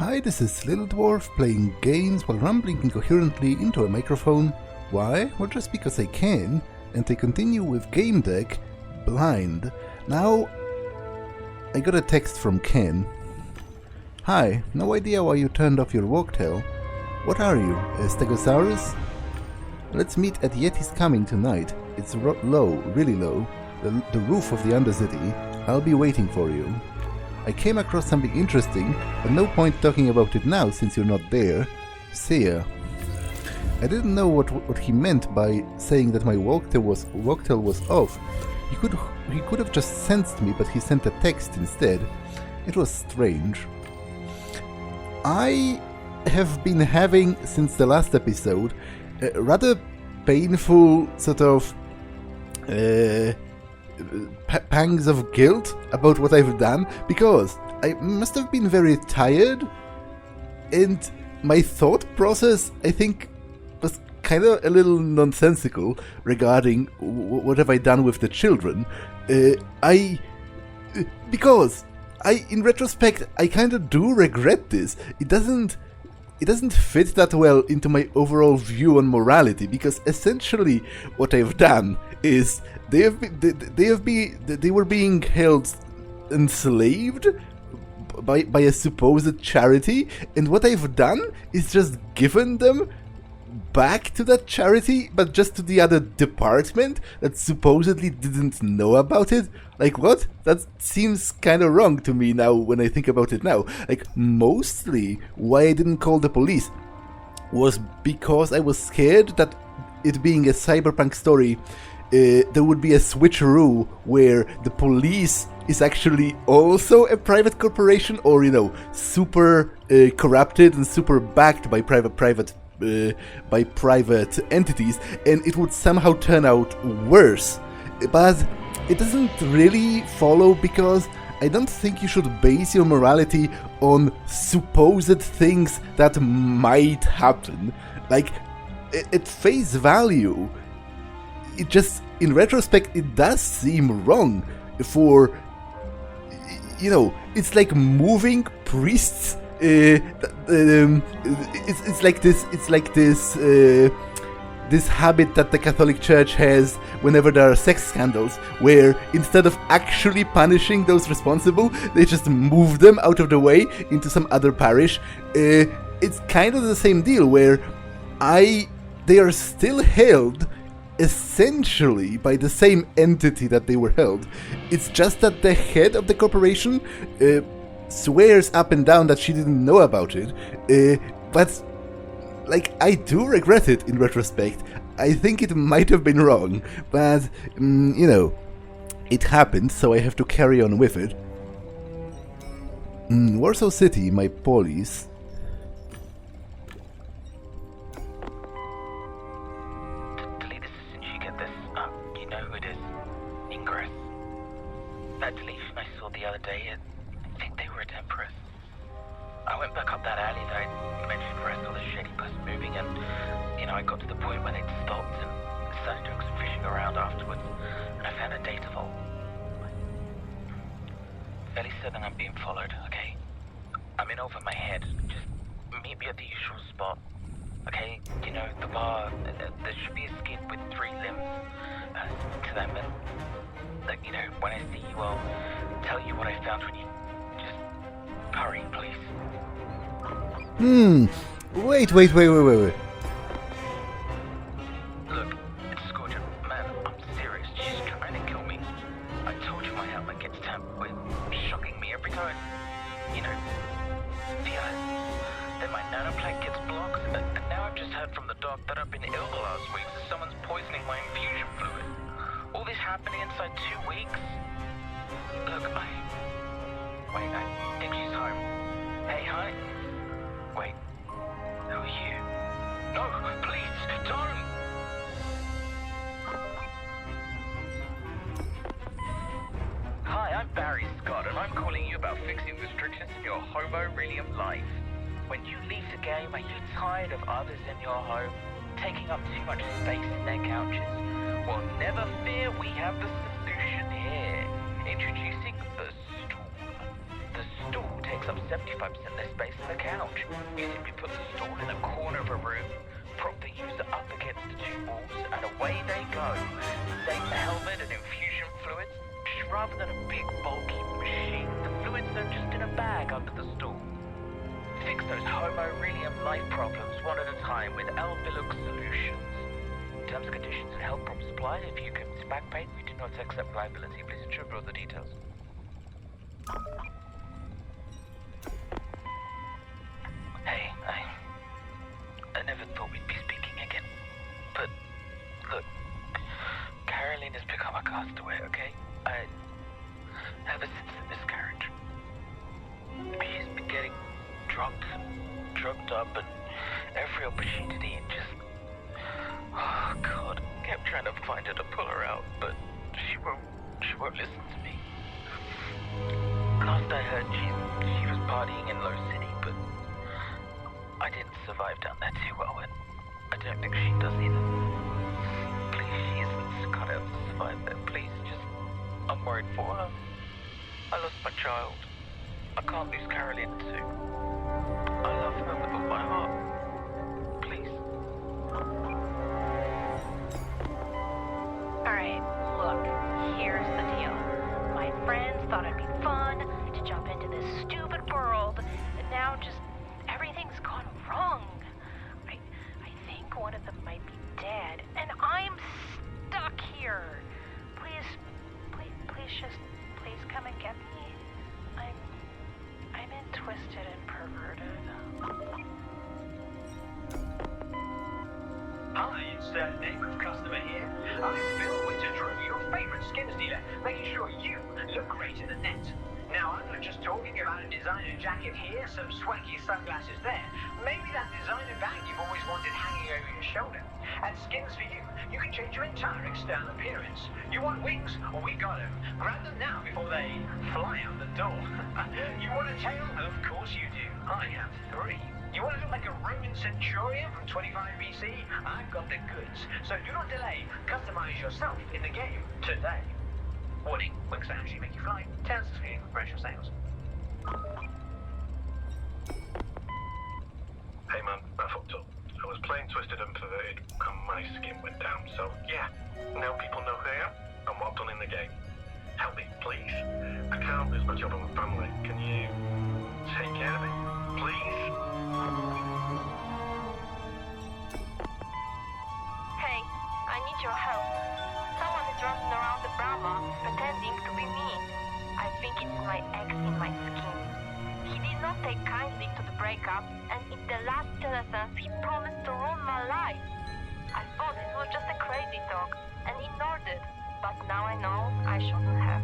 Hi, this is Little Dwarf playing games while rambling incoherently into a microphone. Why? Well, just because I can, and I continue with Gamedec, blind. Now, I got a text from Ken. Hi, no idea why you turned off your walktail. What are you, a stegosaurus? Let's meet at Yeti's Coming tonight. It's low, really low, the roof of the Undercity. I'll be waiting for you. I came across something interesting, but no point talking about it now since you're not there. See ya. I didn't know what he meant by saying that my walktail was off. He could have just sensed me, but he sent a text instead. It was strange. I have been having, since the last episode, a rather painful sort of pangs of guilt about what I've done, because I must have been very tired, and my thought process, I think, was kind of a little nonsensical regarding what have I done with the children. Because in retrospect, I kind of do regret this. It doesn't fit that well into my overall view on morality, because essentially what I've done is they were being held enslaved by a supposed charity, and what I've done is just given them back to that charity, but just to the other department that supposedly didn't know about it. Like, what? That seems kind of wrong to me now when I think about it now. Like, mostly why I didn't call the police was because I was scared that, it being a cyberpunk story, there would be a switcheroo where the police is actually also a private corporation, or, you know, super corrupted and super backed by private entities, and it would somehow turn out worse. But it doesn't really follow, because I don't think you should base your morality on supposed things that might happen. Like, at face value, it just, in retrospect, it does seem wrong for, you know, it's like moving priests. It's like this habit that the Catholic Church has whenever there are sex scandals, where instead of actually punishing those responsible, they just move them out of the way into some other parish. It's kind of the same deal, where they are still held essentially by the same entity that they were held. It's just that the head of the corporation swears up and down that she didn't know about it, but, like, I do regret it in retrospect. I think it might have been wrong, but, you know, it happened, so I have to carry on with it. Warsaw City, my police. Delete this as soon as you get this. You know who it is. Ingress. That deletion I saw the other day, I think they were at Empress. I went back up that alley that I mentioned where I saw the shady bus moving, and, you know, I got to the point where they'd stopped and started doing some fishing around afterwards, and I found a data vault. Fairly certain I'm being followed, okay? I'm in over my head. Just meet me at the usual spot, okay? You know, the bar, there should be a skid with 3 limbs to them, and, like, you know, when I see you, I'll tell you what I found when you just hurry, please. Wait. Look, it's Scorcher. Man, I'm serious. She's trying to kill me. I told you my helmet gets tampered with, shocking me every time. You know, then my nanoplate gets blocked, and now I've just heard from the doc that I've been ill the last week, so someone's poisoning my infusion fluid. All this happening inside 2 weeks? Look, I think she's home. Hey, honey. Wait, who are you? No, please, don't! Hi, I'm Barry Scott, and I'm calling you about fixing restrictions in your homo-relium life. When you leave the game, are you tired of others in your home taking up too much space in their couches? Well, never fear, we have the solution here. Introducing the stool. The stool takes takes up 75% less space than the couch. You simply put the stool in the corner of a room, prop the user up against the two walls, and away they go. Same helmet and infusion fluids, just rather than a big bulky machine, the fluids are just in a bag under the stool. Fix those Homo Realium life problems one at a time with Albilux solutions. Terms, conditions, and help prompt supplied. If you commit back pain, we do not accept liability. Please ensure all the details. Hey, I never thought we'd be speaking again. But, look, Caroline has become a castaway, okay? Ever since the miscarriage. She's been getting drugged up, and every opportunity, and just... Oh, God. Kept trying to find her to pull her out, but she won't listen to me. Last I heard, she was partying in Low City, but I didn't survive down there too well, and I don't think she does either. Please, she isn't gonna survive there. Please, just... I'm worried for her. I lost my child. I can't lose Caroline too. I love her with all my heart. Please. Alright, look, here's the deal. My friends thought it'd be fun to jump into this stupid world, and now just everything's gone wrong. I think one of them might be dead, and I'm stuck here. Please come and get me. I'm twisted and perverted. Hi, it's neighborhood customer here. I'm Phil Winter, your favorite skins dealer, making sure you look great in the net. Now, I'm not just talking about a designer jacket here, some swanky sunglasses there. Maybe that designer bag you've always wanted hanging over your shoulder. At Skins for You, you can change your entire external appearance. You want wings? Well, we got them. Grab them now before they fly out the door. You want a tail? Of course you do. I have 3. You want to look like a Roman centurion from 25 BC? I've got the goods. So do not delay. Customize yourself in the game today. Warning, wings can actually make you fly. Terms of screening for commercial sales. Hey man, I fucked up. I was playing Twisted and Perverted and my skin went down, so yeah, now people know who I am and what I've done in the game. Help me, please. I can't lose my job and my family. Can you take care of me? Please? Hey, I need your help. Someone is running around the Brahma, pretending to be me. I think it's my ex in my skin. He did not take kindly to the breakup, and in the last innocence, he promised to ruin my life. I thought it was just a crazy talk, and ignored it. But now I know I shouldn't have.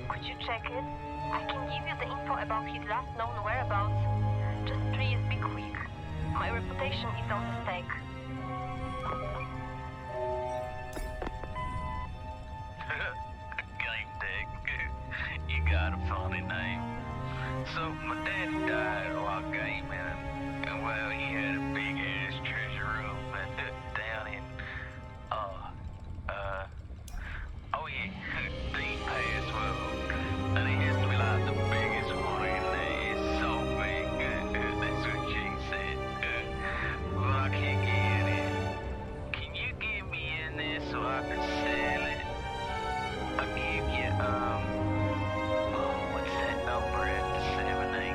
Could you check it? I can give you the info about his last known whereabouts. Just please be quick. My reputation is on the stake. Gamedec. You got a funny name. So my daddy died while gaming, and well, he had a big ass treasure room down in oh yeah, Deep Pass World. And it has to be like the biggest one in there. It's so big. That's what she said. But I can't get in it. Can you get me in there so I can sell it? I'll give you, what's that number at the 17?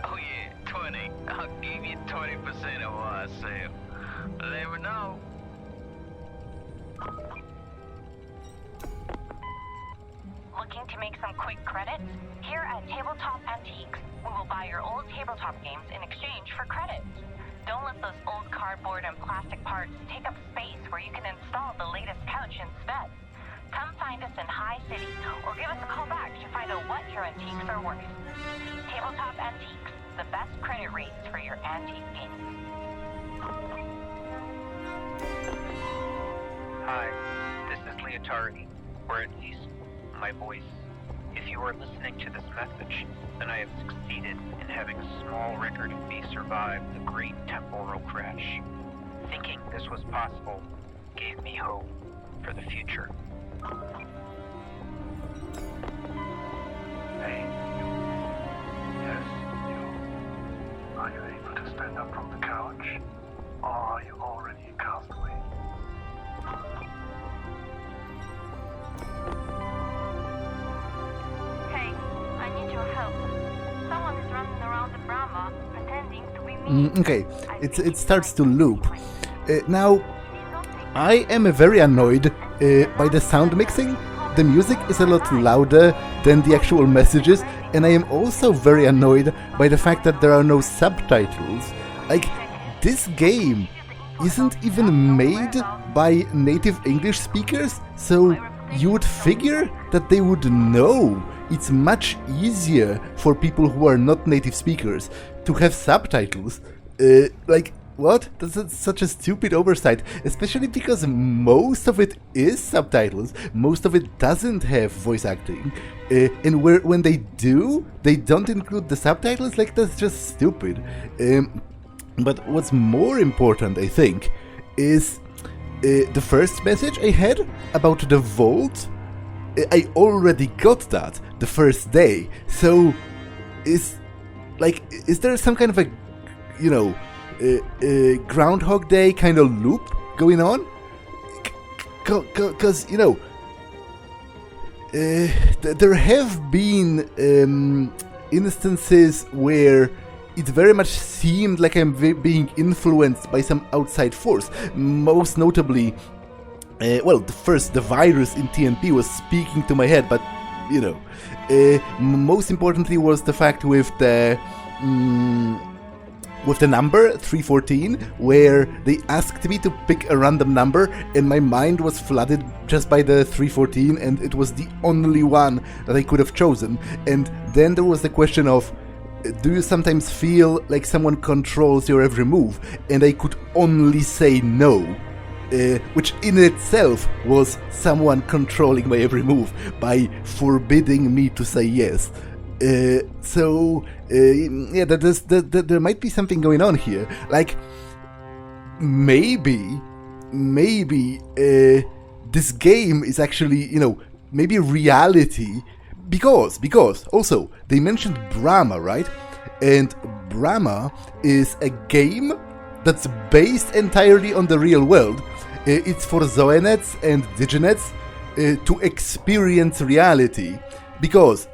Oh yeah, 20. I'll give you 20% of what I sell. Let me know. Looking to make some quick credits? Here at Tabletop Antiques, we will buy your old tabletop games in exchange for credits. Don't let those old cardboard and plastic parts take up space where you can install the latest couch instead. Come find us in High City, or give us a call back to find out what your antiques are worth. Tabletop Antiques, the best credit rates for your antique games. Hi, this is Leotari, or at least my voice. If you are listening to this message, then I have succeeded in having a small record of me survive the great temporal crash. Thinking this was possible gave me hope for the future. Hey, yes. Are you able to stand up from the couch? Or are you already a castaway? Hey, I need your help. Someone is running around the Brahma, pretending to be me. Okay, I it think starts to my loop. ex. Now, He did not take I am very annoyed by the sound mixing. The music is a lot louder than the actual messages, and I am also very annoyed by the fact that there are no subtitles. Like, this game isn't even made by native English speakers, so you would figure that they would know. It's much easier for people who are not native speakers to have subtitles. Like, what? That's such a stupid oversight, especially because most of it is subtitles. Most of it doesn't have voice acting. And when they do, they don't include the subtitles. Like, that's just stupid. But what's more important, I think, is the first message I had about the vault. I already got that the first day. So, is there some kind of a, Groundhog Day kind of loop going on? Because, there have been instances where it very much seemed like I'm being influenced by some outside force. Most notably, the virus in TMP was speaking to my head, but, most importantly was the fact with the number 314, where they asked me to pick a random number, and my mind was flooded just by the 314, and it was the only one that I could have chosen. And then there was the question of, do you sometimes feel like someone controls your every move? And I could only say no, which in itself was someone controlling my every move by forbidding me to say yes. There might be something going on here. Like, maybe this game is actually, maybe reality, because also they mentioned Brahma, right? And Brahma is a game that's based entirely on the real world. It's for Zoenets and Diginets to experience reality. Because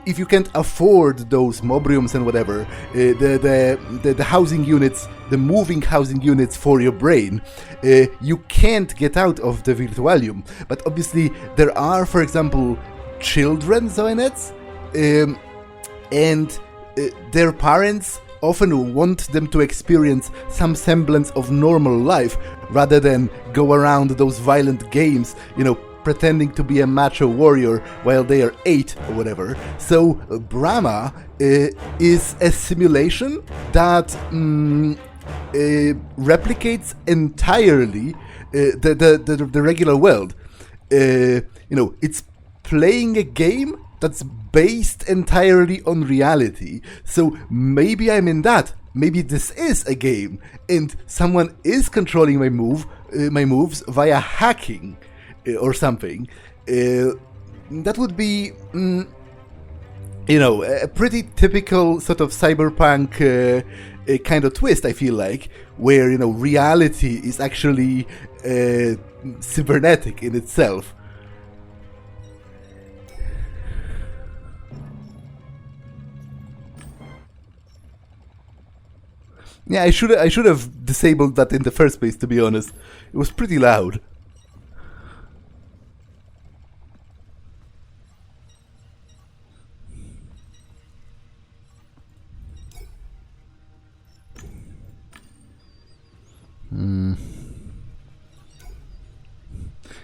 if you can't afford those mobriums and whatever, the housing units, the moving housing units for your brain, you can't get out of the Virtualium. But obviously there are, for example, children Zoenets, and their parents often want them to experience some semblance of normal life, rather than go around those violent games, pretending to be a macho warrior while they are 8 or whatever. So Brahma is a simulation that replicates entirely the regular world. It's playing a game that's based entirely on reality. So maybe I'm in that. Maybe this is a game, and someone is controlling my moves via hacking. Or something. That would be, a pretty typical sort of cyberpunk kind of twist, I feel like, where, reality is actually cybernetic in itself. Yeah, I should have disabled that in the first place, to be honest. It was pretty loud.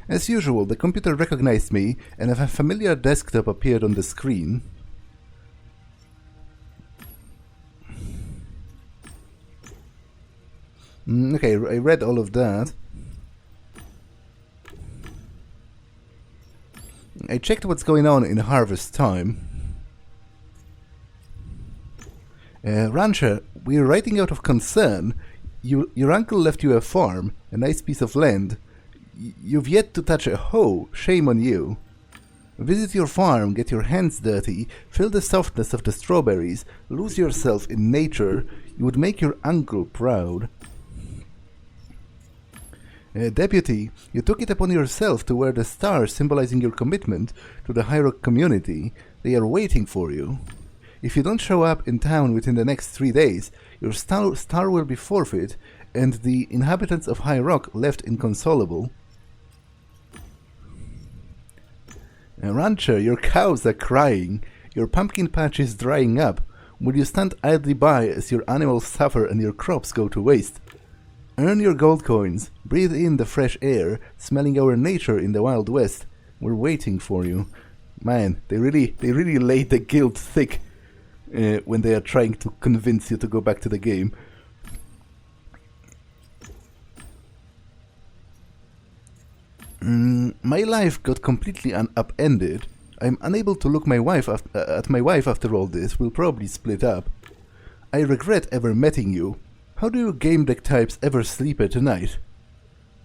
As usual, the computer recognized me, and a familiar desktop appeared on the screen. Okay, I read all of that. I checked what's going on in harvest time. Rancher, we're writing out of concern. Your uncle left you a farm, a nice piece of land. You've yet to touch a hoe, shame on you. Visit your farm, get your hands dirty, feel the softness of the strawberries, lose yourself in nature. You would make your uncle proud. Deputy, you took it upon yourself to wear the star symbolizing your commitment to the High Rock community. They are waiting for you. If you don't show up in town within the next 3 days, your star will be forfeit and the inhabitants of High Rock left inconsolable. Rancher, your cows are crying. Your pumpkin patch is drying up. Will you stand idly by as your animals suffer and your crops go to waste? Earn your gold coins, breathe in the fresh air, smelling our nature in the Wild West. We're waiting for you. Man, they really laid the guilt thick when they are trying to convince you to go back to the game. My life got completely upended. I'm unable to look at my wife after all this. We'll probably split up. I regret ever meeting you. How do you Gamedec types ever sleep at night?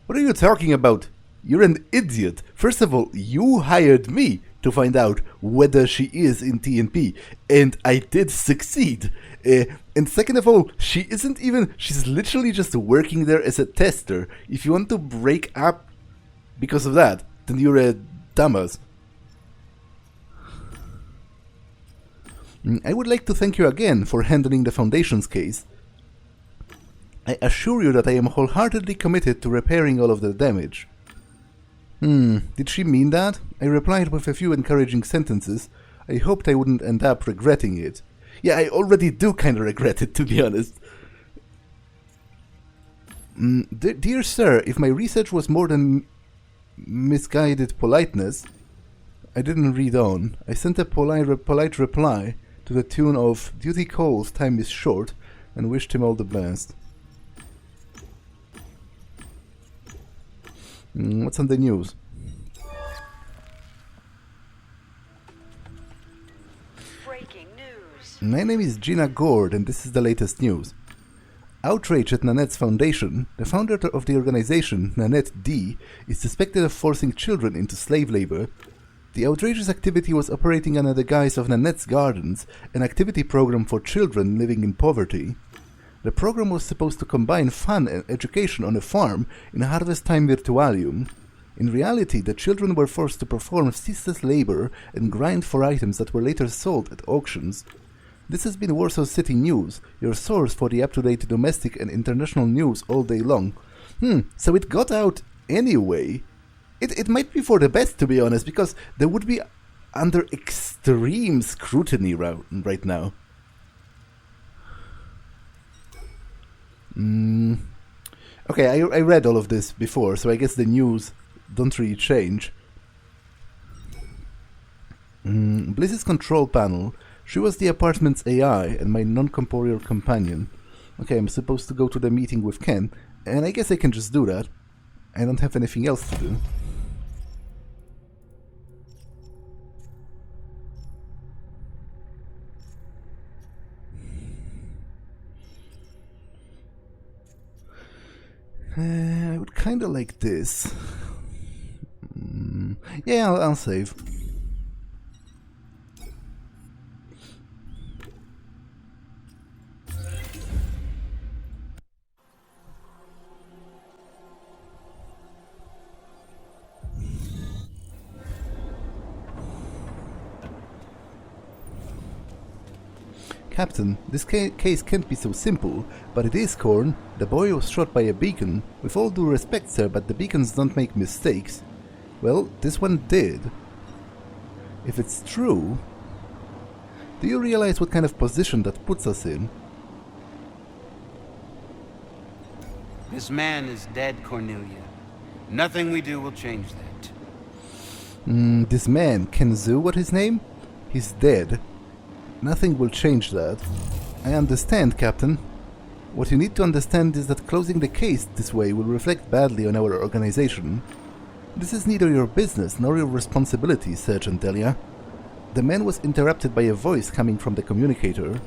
What are you talking about? You're an idiot. First of all, you hired me to find out whether she is in TNP, and I did succeed. And second of all, she's literally just working there as a tester. If you want to break up because of that, then you're a dumbass. I would like to thank you again for handling the Foundation's case. I assure you that I am wholeheartedly committed to repairing all of the damage. Did she mean that? I replied with a few encouraging sentences. I hoped I wouldn't end up regretting it. Yeah, I already do kinda regret it, to be honest. Dear sir, if my research was more than misguided politeness... I didn't read on. I sent a polite reply to the tune of "Duty calls, time is short," and wished him all the best. What's on the news? Breaking news. My name is Gina Gord, and this is the latest news. Outrage at Nanette's foundation. The founder of the organization, Nanette D, is suspected of forcing children into slave labor. The outrageous activity was operating under the guise of Nanette's Gardens, an activity program for children living in poverty. The program was supposed to combine fun and education on a farm in Harvest Time Virtualium. In reality, the children were forced to perform ceaseless labor and grind for items that were later sold at auctions. This has been Warsaw City News, your source for the up-to-date domestic and international news all day long. So it got out anyway. It might be for the best, to be honest, because they would be under extreme scrutiny right now. Okay, I read all of this before, so I guess the news don't really change. Bliss's control panel. She was the apartment's AI and my non-corporeal companion. Okay, I'm supposed to go to the meeting with Ken, and I guess I can just do that. I don't have anything else to do. I would kinda like this. Yeah, I'll save. Captain, this case can't be so simple, but it is, Korn. The boy was shot by a beacon. With all due respect, sir, but the beacons don't make mistakes. Well, this one did. If it's true... Do you realize what kind of position that puts us in? This man is dead, Cornelia. Nothing we do will change that. This man, Kenzu, what his name? He's dead. Nothing will change that. I understand, Captain. What you need to understand is that closing the case this way will reflect badly on our organization. This is neither your business nor your responsibility, Sergeant Delia. The man was interrupted by a voice coming from the communicator.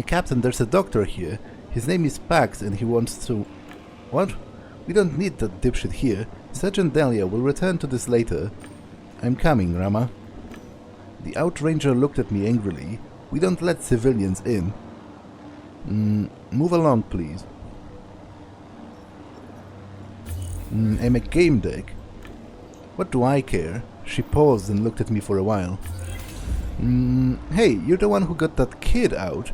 Captain, there's a doctor here. His name is Pax and he wants to... What? We don't need that dipshit here. Sergeant Delia will return to this later. I'm coming, Rama. The outranger looked at me angrily. We don't let civilians in. Move along, please. I'm a Gamedec. What do I care? She paused and looked at me for a while. Hey, you're the one who got that kid out.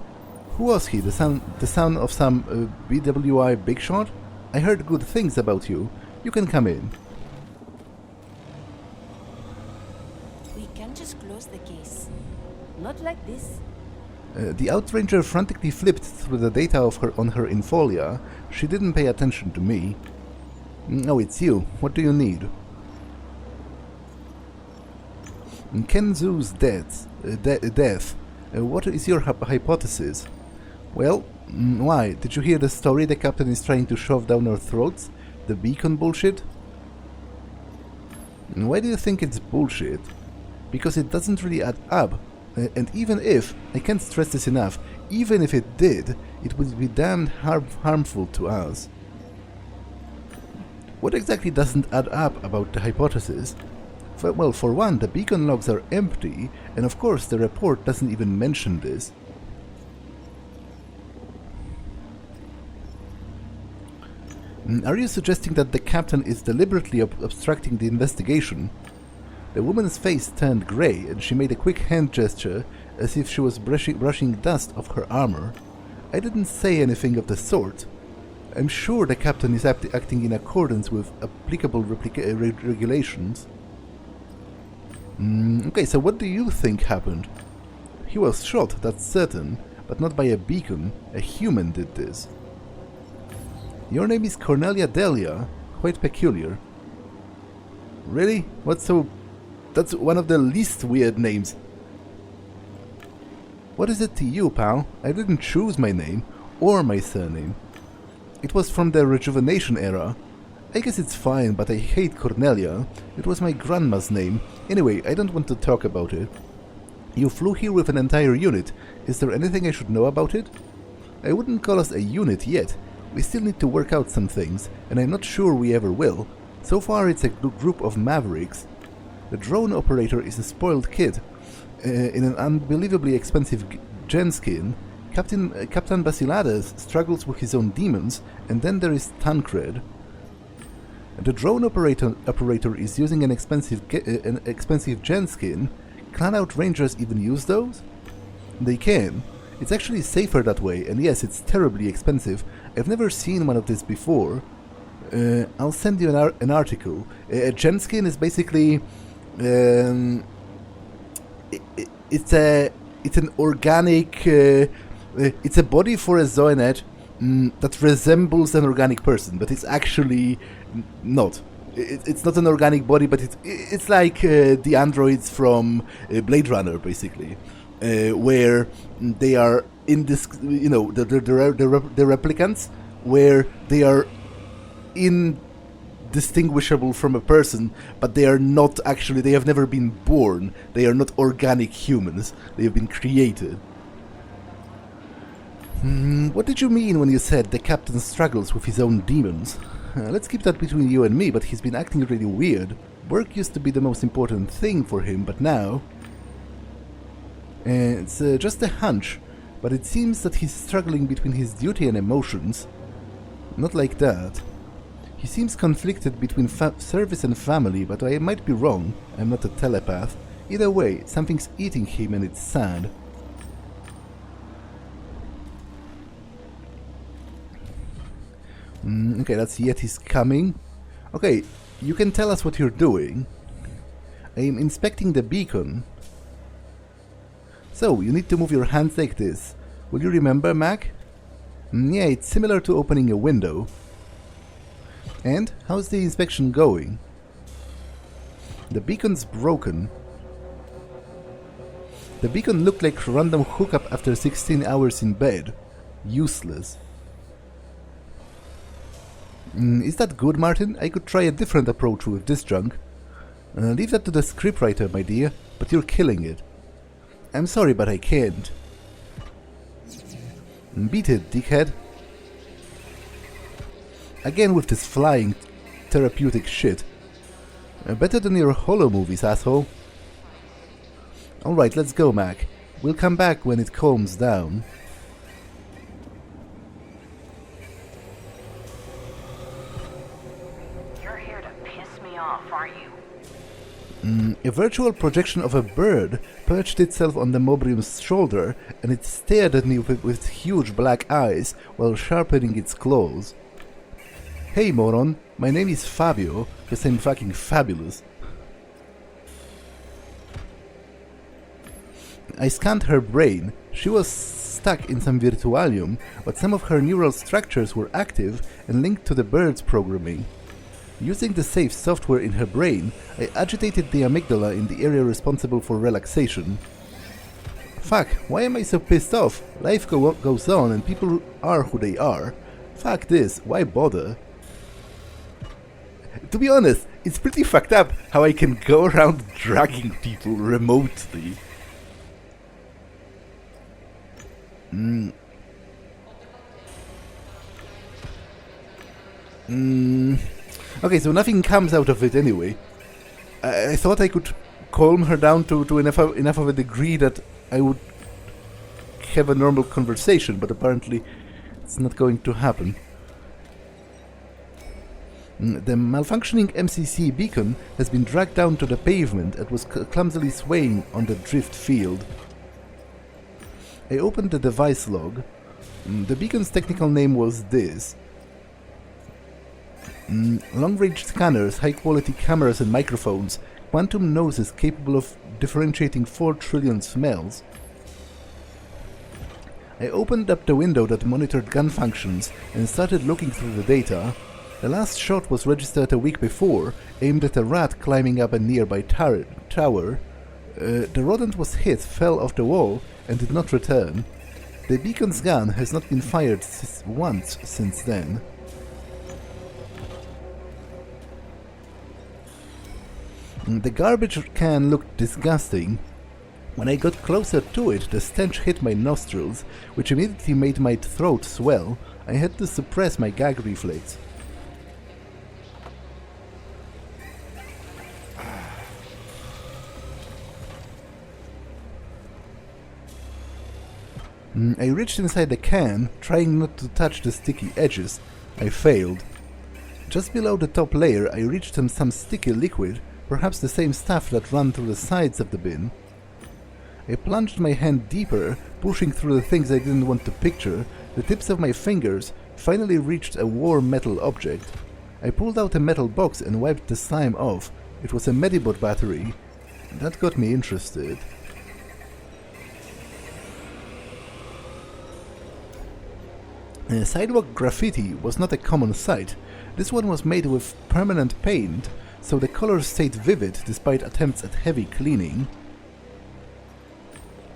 Who was he? The son of some BWI big shot? I heard good things about you. You can come in. We can just close the case. Not like this. The outranger frantically flipped through the data on her infolia. She didn't pay attention to me. Oh, it's you. What do you need? Kenzu's death. What is your hypothesis? Well, why? Did you hear the story the captain is trying to shove down our throats? The beacon bullshit? Why do you think it's bullshit? Because it doesn't really add up. And even if, I can't stress this enough, even if it did, it would be damned harmful to us. What exactly doesn't add up about the hypothesis? Well, for one, the beacon logs are empty, and of course the report doesn't even mention this. Are you suggesting that the captain is deliberately obstructing the investigation? The woman's face turned grey, and she made a quick hand gesture, as if she was brushing dust off her armor. I didn't say anything of the sort. I'm sure the captain is acting in accordance with applicable regulations. Okay, so what do you think happened? He was shot, that's certain, but not by a beacon. A human did this. Your name is Cornelia Delia. Quite peculiar. Really? What's so... That's one of the least weird names. What is it to you, pal? I didn't choose my name, or my surname. It was from the Rejuvenation era. I guess it's fine, but I hate Cornelia. It was my grandma's name. Anyway, I don't want to talk about it. You flew here with an entire unit. Is there anything I should know about it? I wouldn't call us a unit yet. We still need to work out some things, and I'm not sure we ever will. So far it's a group of mavericks. The drone operator is a spoiled kid. In an unbelievably expensive gen skin, Captain Basilades struggles with his own demons, and then there is Tancred. The drone operator is using an expensive gen skin. Clan Outrangers even use those? They can. It's actually safer that way, and yes, it's terribly expensive. I've never seen one of this before. I'll send you an article. A gen skin is basically... it's an organic... it's a body for a Zoinet that resembles an organic person, but it's actually not. It's not an organic body, but it's like the androids from Blade Runner, basically, where they are in this, you know, the replicants, where they are indistinguishable from a person, but they are not actually. They have never been born. They are not organic humans. They have been created. What did you mean when you said the captain struggles with his own demons? Let's keep that between you and me, but he's been acting really weird. Work used to be the most important thing for him, but now... it's just a hunch, but it seems that he's struggling between his duty and emotions. Not like that. He seems conflicted between service and family, but I might be wrong. I'm not a telepath. Either way, something's eating him and it's sad. Okay, that's Yeti's coming. Okay, you can tell us what you're doing. I am inspecting the beacon. So, you need to move your hands like this. Will you remember, Mac? Yeah, it's similar to opening a window. And, how's the inspection going? The beacon's broken. The beacon looked like a random hookup after 16 hours in bed. Useless. Is that good, Martin? I could try a different approach with this junk. Leave that to the scriptwriter, my dear, but you're killing it. I'm sorry, but I can't. Beat it, dickhead. Again with this flying therapeutic shit. Better than your Holo movies, asshole. Alright, let's go, Mac. We'll come back when it calms down. You're here to piss me off, aren't you? A virtual projection of a bird perched itself on the Mobrium's shoulder, and it stared at me with huge black eyes while sharpening its claws. Hey moron, my name is Fabio, because I'm fucking fabulous. I scanned her brain. She was stuck in some virtualium, but some of her neural structures were active and linked to the bird's programming. Using the safe software in her brain, I agitated the amygdala in the area responsible for relaxation. Fuck, why am I so pissed off? Life goes on and people are who they are. Fuck this, why bother? To be honest, it's pretty fucked up how I can go around dragging people remotely. Okay, so nothing comes out of it anyway. I thought I could calm her down to enough of a degree that I would have a normal conversation, but apparently it's not going to happen. The malfunctioning MCC beacon has been dragged down to the pavement and was clumsily swaying on the drift field. I opened the device log. The beacon's technical name was this. Long-range scanners, high-quality cameras and microphones, quantum noses capable of differentiating 4 trillion smells. I opened up the window that monitored gun functions and started looking through the data. The last shot was registered a week before, aimed at a rat climbing up a nearby tower. The rodent was hit, fell off the wall, and did not return. The beacon's gun has not been fired once since then. The garbage can looked disgusting. When I got closer to it, the stench hit my nostrils, which immediately made my throat swell. I had to suppress my gag reflex. I reached inside the can, trying not to touch the sticky edges. I failed. Just below the top layer, I reached some sticky liquid, perhaps the same stuff that ran through the sides of the bin. I plunged my hand deeper, pushing through the things I didn't want to picture. The tips of my fingers finally reached a warm metal object. I pulled out a metal box and wiped the slime off. It was a medibot battery. That got me interested. Sidewalk graffiti was not a common sight. This one was made with permanent paint, so the colors stayed vivid despite attempts at heavy cleaning.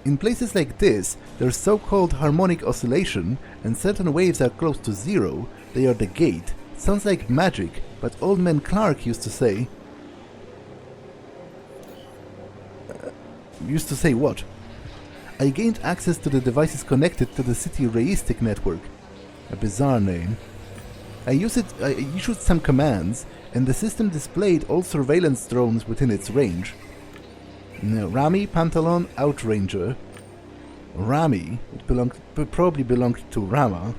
In places like this, there's so-called harmonic oscillation, and certain waves are close to zero. They are the gate. Sounds like magic, but Old Man Clark used to say... used to say what? I gained access to the devices connected to the city reistic network. A bizarre name. I issued some commands, and the system displayed all surveillance drones within its range. Rami, Pantalon, Outranger. Rami, it probably belonged to Rama.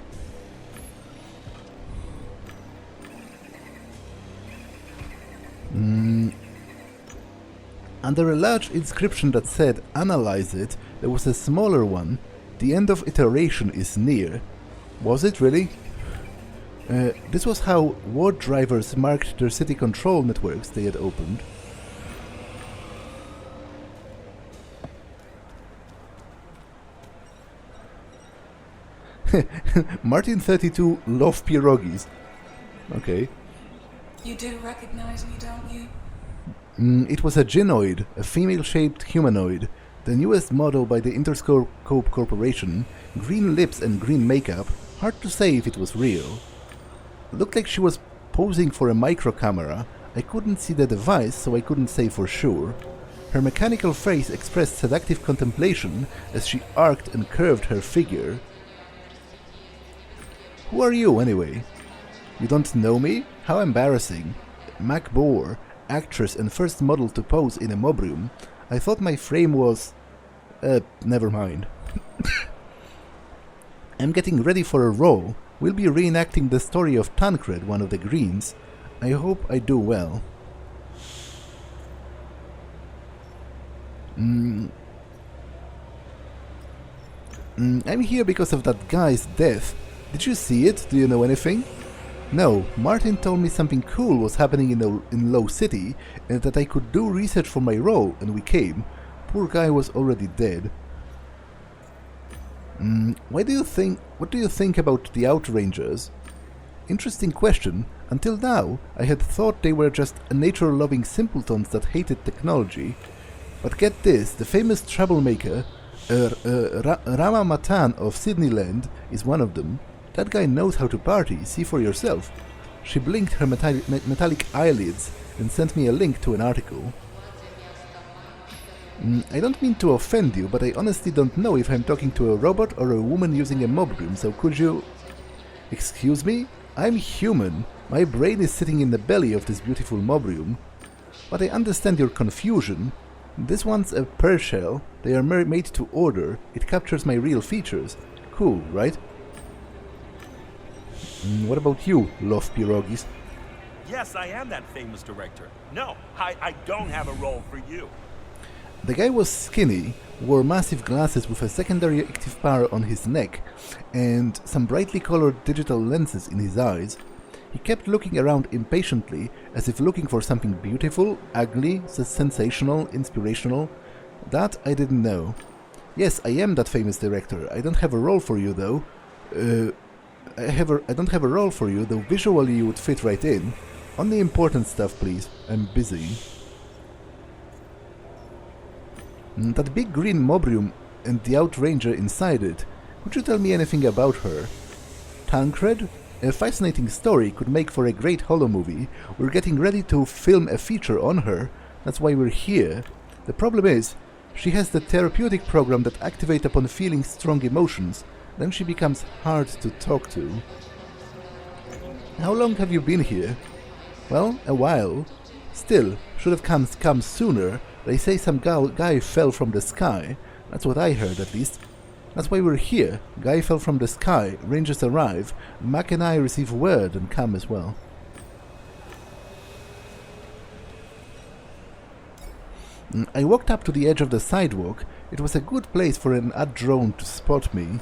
Under a large inscription that said, "Analyze it," there was a smaller one. "The end of iteration is near." Was it really? This was how ward drivers marked their city control networks they had opened. Martin 32 love pierogies. Okay. You do recognize me, don't you? It was a gynoid, a female-shaped humanoid, the newest model by the Interscope Corporation. Green lips and green makeup. Hard to say if it was real. Looked like she was posing for a micro camera. I couldn't see the device, so I couldn't say for sure. Her mechanical face expressed seductive contemplation as she arced and curved her figure. Who are you, anyway? You don't know me? How embarrassing. Mac Bohr, actress and first model to pose in a mobrium. I thought my frame was... never mind. I'm getting ready for a role. We'll be reenacting the story of Tancred, one of the Greens. I hope I do well. I'm here because of that guy's death. Did you see it? Do you know anything? No, Martin told me something cool was happening in Low City and that I could do research for my role, and we came. Poor guy was already dead. What do you think about the Outrangers? Interesting question. Until now, I had thought they were just nature-loving simpletons that hated technology. But get this, the famous troublemaker, Rama Matan of Sydneyland, is one of them. That guy knows how to party, see for yourself. She blinked her metallic eyelids and sent me a link to an article. I don't mean to offend you, but I honestly don't know if I'm talking to a robot or a woman using a mob room, so could you... Excuse me? I'm human. My brain is sitting in the belly of this beautiful mob room. But I understand your confusion. This one's a pearl shell. They are made to order. It captures my real features. Cool, right? What about you, Love Pierogis? Yes, I am that famous director. No, I don't have a role for you. The guy was skinny, wore massive glasses with a secondary active power on his neck, and some brightly colored digital lenses in his eyes. He kept looking around impatiently, as if looking for something beautiful, ugly, sensational, inspirational. That I didn't know. Yes, I am that famous director. I don't have a role for you, though. I don't have a role for you, though visually you would fit right in. Only important stuff, please. I'm busy. That big green mob room and the Outranger inside it. Would you tell me anything about her? Tancred? A fascinating story, could make for a great holo movie. We're getting ready to film a feature on her. That's why we're here. The problem is, she has the therapeutic program that activates upon feeling strong emotions. Then she becomes hard to talk to. How long have you been here? Well, a while. Still, should have come sooner. They say some guy fell from the sky. That's what I heard, at least. That's why we're here. Guy fell from the sky, Rangers arrive, Mac and I receive word and come as well. I walked up to the edge of the sidewalk. It was a good place for an ad drone to spot me.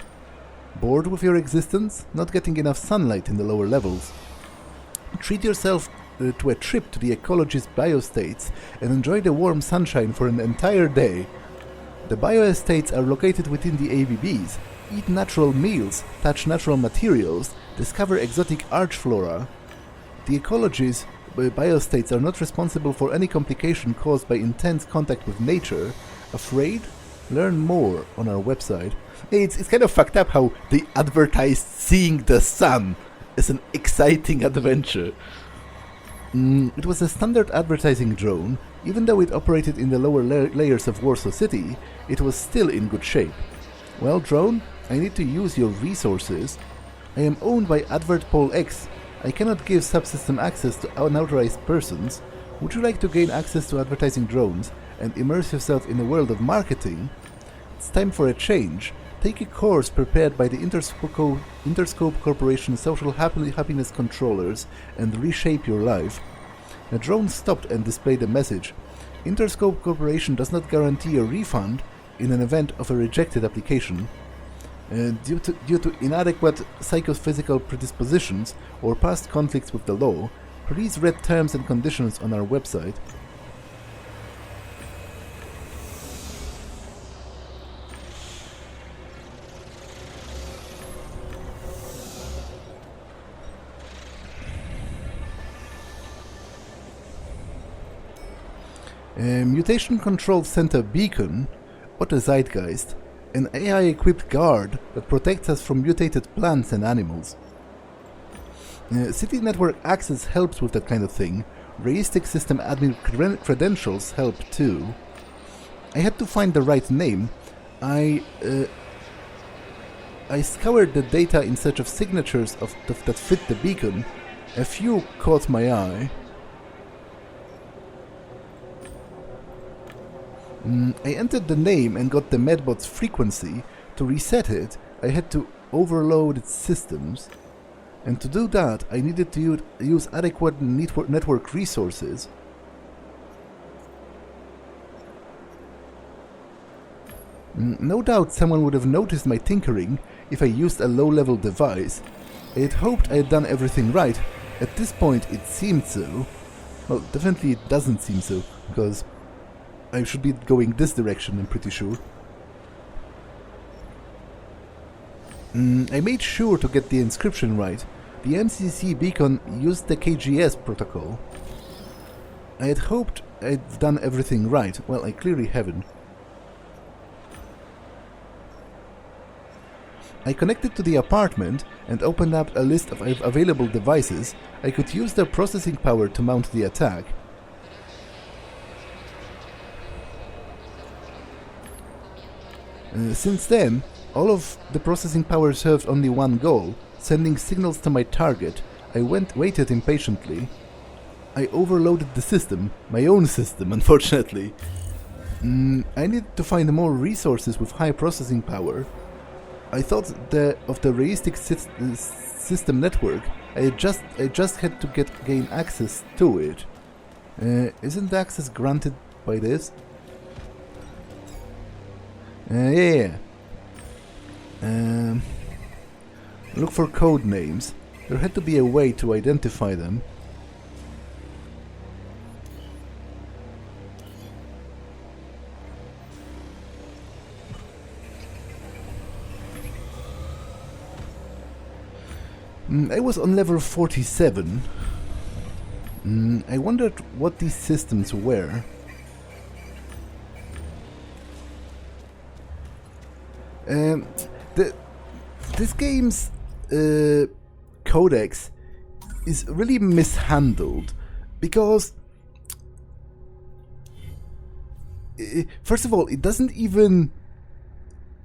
Bored with your existence? Not getting enough sunlight in the lower levels? Treat yourself to a trip to the ecologist biostates and enjoy the warm sunshine for an entire day. The bioestates are located within the ABBs. Eat natural meals, touch natural materials, discover exotic archflora. The ecologies biostates are not responsible for any complication caused by intense contact with nature. Afraid? Learn more on our website. It's kind of fucked up how they advertised seeing the sun as an exciting adventure. It was a standard advertising drone. Even though it operated in the lower layers of Warsaw City, it was still in good shape. Well, drone, I need to use your resources. I am owned by AdvertPol X. I cannot give subsystem access to unauthorized persons. Would you like to gain access to advertising drones and immerse yourself in a world of marketing? It's time for a change. Take a course prepared by the Interscope Corporation Social Happiness Controllers and reshape your life. The drone stopped and displayed a message. Interscope Corporation does not guarantee a refund in an event of a rejected application. Due to inadequate psychophysical predispositions or past conflicts with the law, please read terms and conditions on our website. Mutation Control Center Beacon. What a zeitgeist. An AI-equipped guard that protects us from mutated plants and animals. City Network Access helps with that kind of thing. Realistic System Admin credentials help too. I had to find the right name. I scoured the data in search of signatures that fit the beacon. A few caught my eye. I entered the name and got the medibot's frequency. To reset it, I had to overload its systems. And to do that, I needed to use adequate network resources. No doubt someone would have noticed my tinkering if I used a low-level device. I had hoped I had done everything right. At this point, it seemed so. Well, definitely it doesn't seem so, because I should be going this direction, I'm pretty sure. I made sure to get the inscription right. The MCC beacon used the KGS protocol. I had hoped I'd done everything right. Well, I clearly haven't. I connected to the apartment and opened up a list of available devices. I could use their processing power to mount the attack. Since then, all of the processing power served only one goal, sending signals to my target. I waited impatiently. I overloaded the system, my own system, unfortunately. I needed to find more resources with high processing power. I thought of the realistic system network. I just had to gain access to it. Isn't the access granted by this? Yeah. Look for code names. There had to be a way to identify them. I was on level 47. I wondered what these systems were. This game's codex is really mishandled because, first of all, it doesn't even,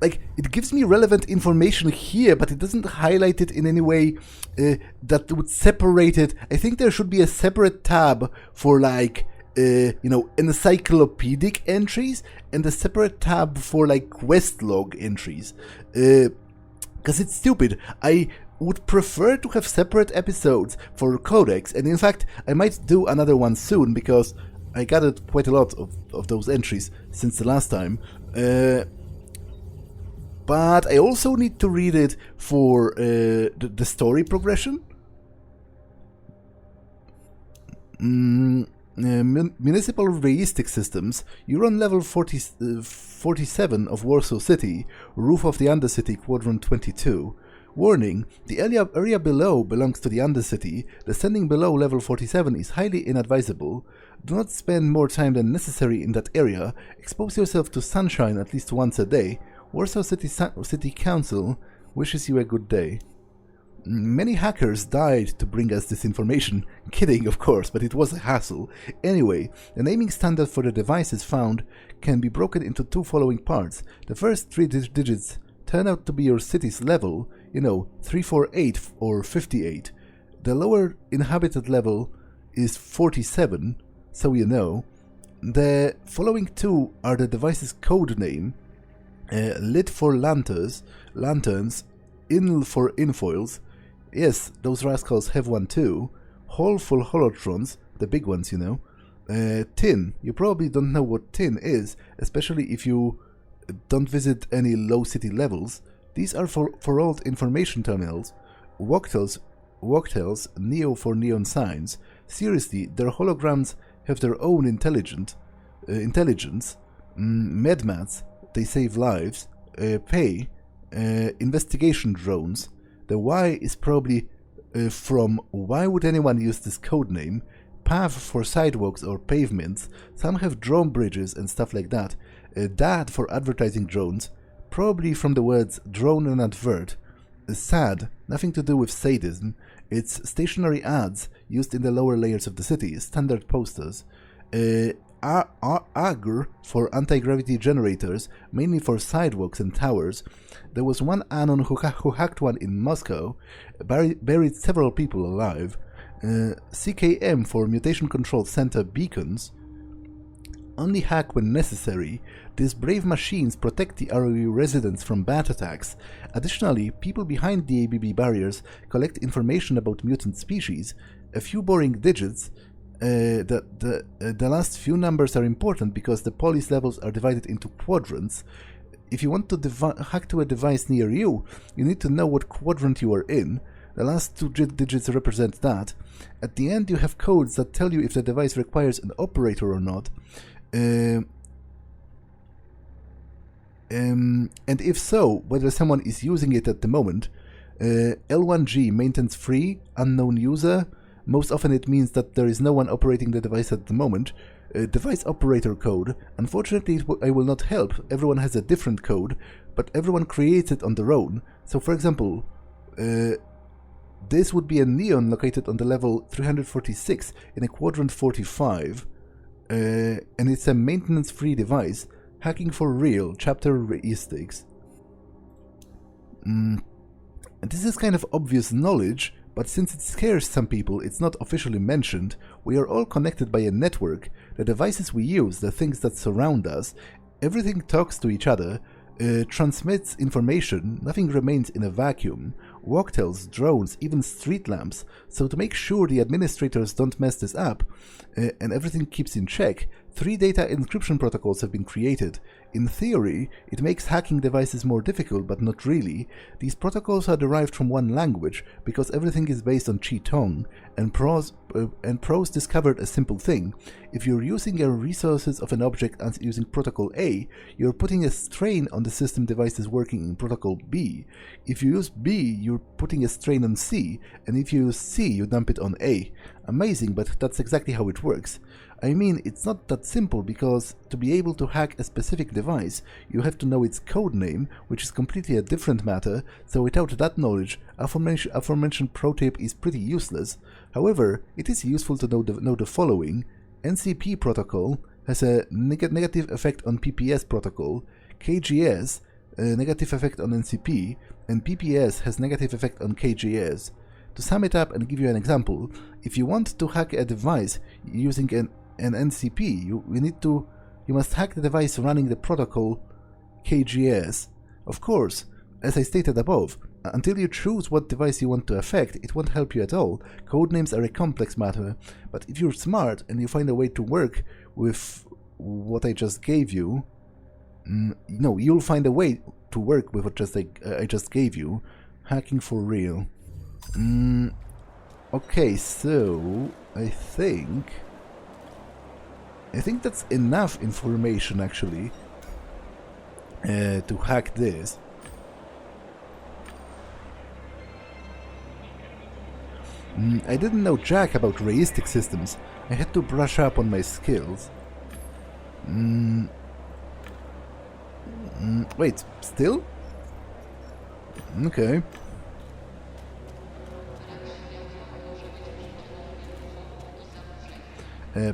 like, it gives me relevant information here, but it doesn't highlight it in any way that would separate it. I think there should be a separate tab for, like, encyclopedic entries and a separate tab for, like, quest log entries. Because it's stupid. I would prefer to have separate episodes for codex, and in fact, I might do another one soon because I gathered quite a lot of those entries since the last time. But I also need to read it for the story progression. Municipal realistic systems. You're on level 47 of Warsaw City, roof of the Undercity, quadrant 22. Warning, the area below belongs to the Undercity. Descending below level 47 is highly inadvisable. Do not spend more time than necessary in that area. Expose yourself to sunshine at least once a day. Warsaw City Council wishes you a good day. Many hackers died to bring us this information. Kidding, of course, but it was a hassle. Anyway, the naming standard for the devices found can be broken into two following parts. The first three digits turn out to be your city's level, 348 or 58. The lower inhabited level is 47, so you know. The following two are the device's code name. Lit for lanterns, in for infoils. Yes, those rascals have one too. Hole for holotrons, the big ones, Tin, you probably don't know what tin is, especially if you don't visit any low city levels. These are for old information terminals. Walktails, Neo for neon signs. Seriously, their holograms have their own intelligence. Medmats, they save lives. Pay, investigation drones. The Y is probably from why would anyone use this code name? Path for sidewalks or pavements. Some have drone bridges and stuff like that. DAD for advertising drones. Probably from the words drone and advert. SAD, nothing to do with sadism. It's stationary ads used in the lower layers of the city, standard posters. AGR for anti-gravity generators, mainly for sidewalks and towers. There was one anon who hacked one in Moscow, buried several people alive. CKM for mutation control center beacons. only hack when necessary. These brave machines protect the ROU residents from bat attacks. Additionally, people behind the ABB barriers collect information about mutant species. A few boring digits. The last few numbers are important because the police levels are divided into quadrants. If you want to hack to a device near you, you need to know what quadrant you are in. The last 2 digits represent that. At the end, you have codes that tell you if the device requires an operator or not. And if so, whether someone is using it at the moment. L1G, maintenance free, unknown user. Most often it means that there is no one operating the device at the moment. Device operator code. Unfortunately, I will not help. Everyone has a different code, but everyone creates it on their own. So, for example, this would be a neon located on the level 346 in a quadrant 45, and it's a maintenance-free device. Hacking for real, chapter reistics. This is kind of obvious knowledge, but since it scares some people, it's not officially mentioned. We are all connected by a network. The devices we use, the things that surround us, everything talks to each other, transmits information, nothing remains in a vacuum. Walktails, drones, even street lamps. So to make sure the administrators don't mess this up, and everything keeps in check, 3 data encryption protocols have been created. In theory, it makes hacking devices more difficult, but not really. These protocols are derived from one language, because everything is based on Qi-Tong, and pros discovered a simple thing. If you're using the resources of an object and using protocol A, you're putting a strain on the system devices working in protocol B. If you use B, you're putting a strain on C, and if you use C, you dump it on A. Amazing, but that's exactly how it works. I mean, it's not that simple, because to be able to hack a specific device, you have to know its code name, which is completely a different matter, so without that knowledge, aforementioned pro tip is pretty useless. However, it is useful to know the following. NCP protocol has a negative effect on PPS protocol, KGS a negative effect on NCP, and PPS has negative effect on KGS. To sum it up and give you an example, if you want to hack a device using an NCP, you must hack the device running the protocol KGS. Of course, as I stated above, until you choose what device you want to affect, it won't help you at all. Codenames are a complex matter, but if you're smart and you find a way to work with what I just gave you, you'll find a way to work with what I just gave you. Hacking for real. Okay, so I think that's enough information actually to hack this. I didn't know jack about reistic systems. I had to brush up on my skills. Wait, still? Okay.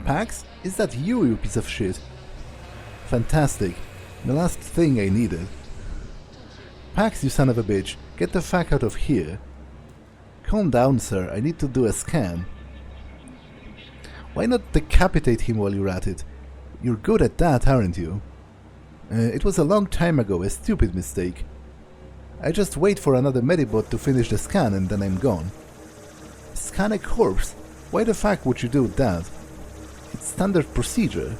Pax? Is that you piece of shit? Fantastic. The last thing I needed. Pax, you son of a bitch. Get the fuck out of here. Calm down, sir. I need to do a scan. Why not decapitate him while you're at it? You're good at that, aren't you? It was a long time ago, a stupid mistake. I just wait for another medibot to finish the scan and then I'm gone. Scan a corpse? Why the fuck would you do that? It's standard procedure.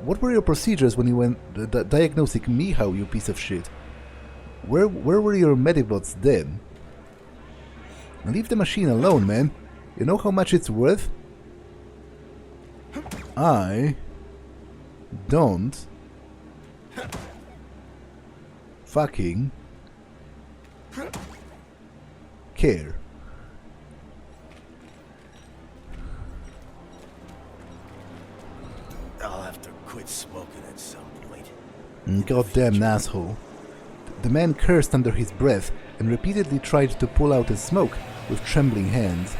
What were your procedures when you went diagnosing Michał, you piece of shit? Where were your medibots then? Leave the machine alone, man. You know how much it's worth? I don't fucking care. I'll have to quit smoking at some point. Goddamn asshole. The man cursed under his breath and repeatedly tried to pull out his smoke with trembling hands.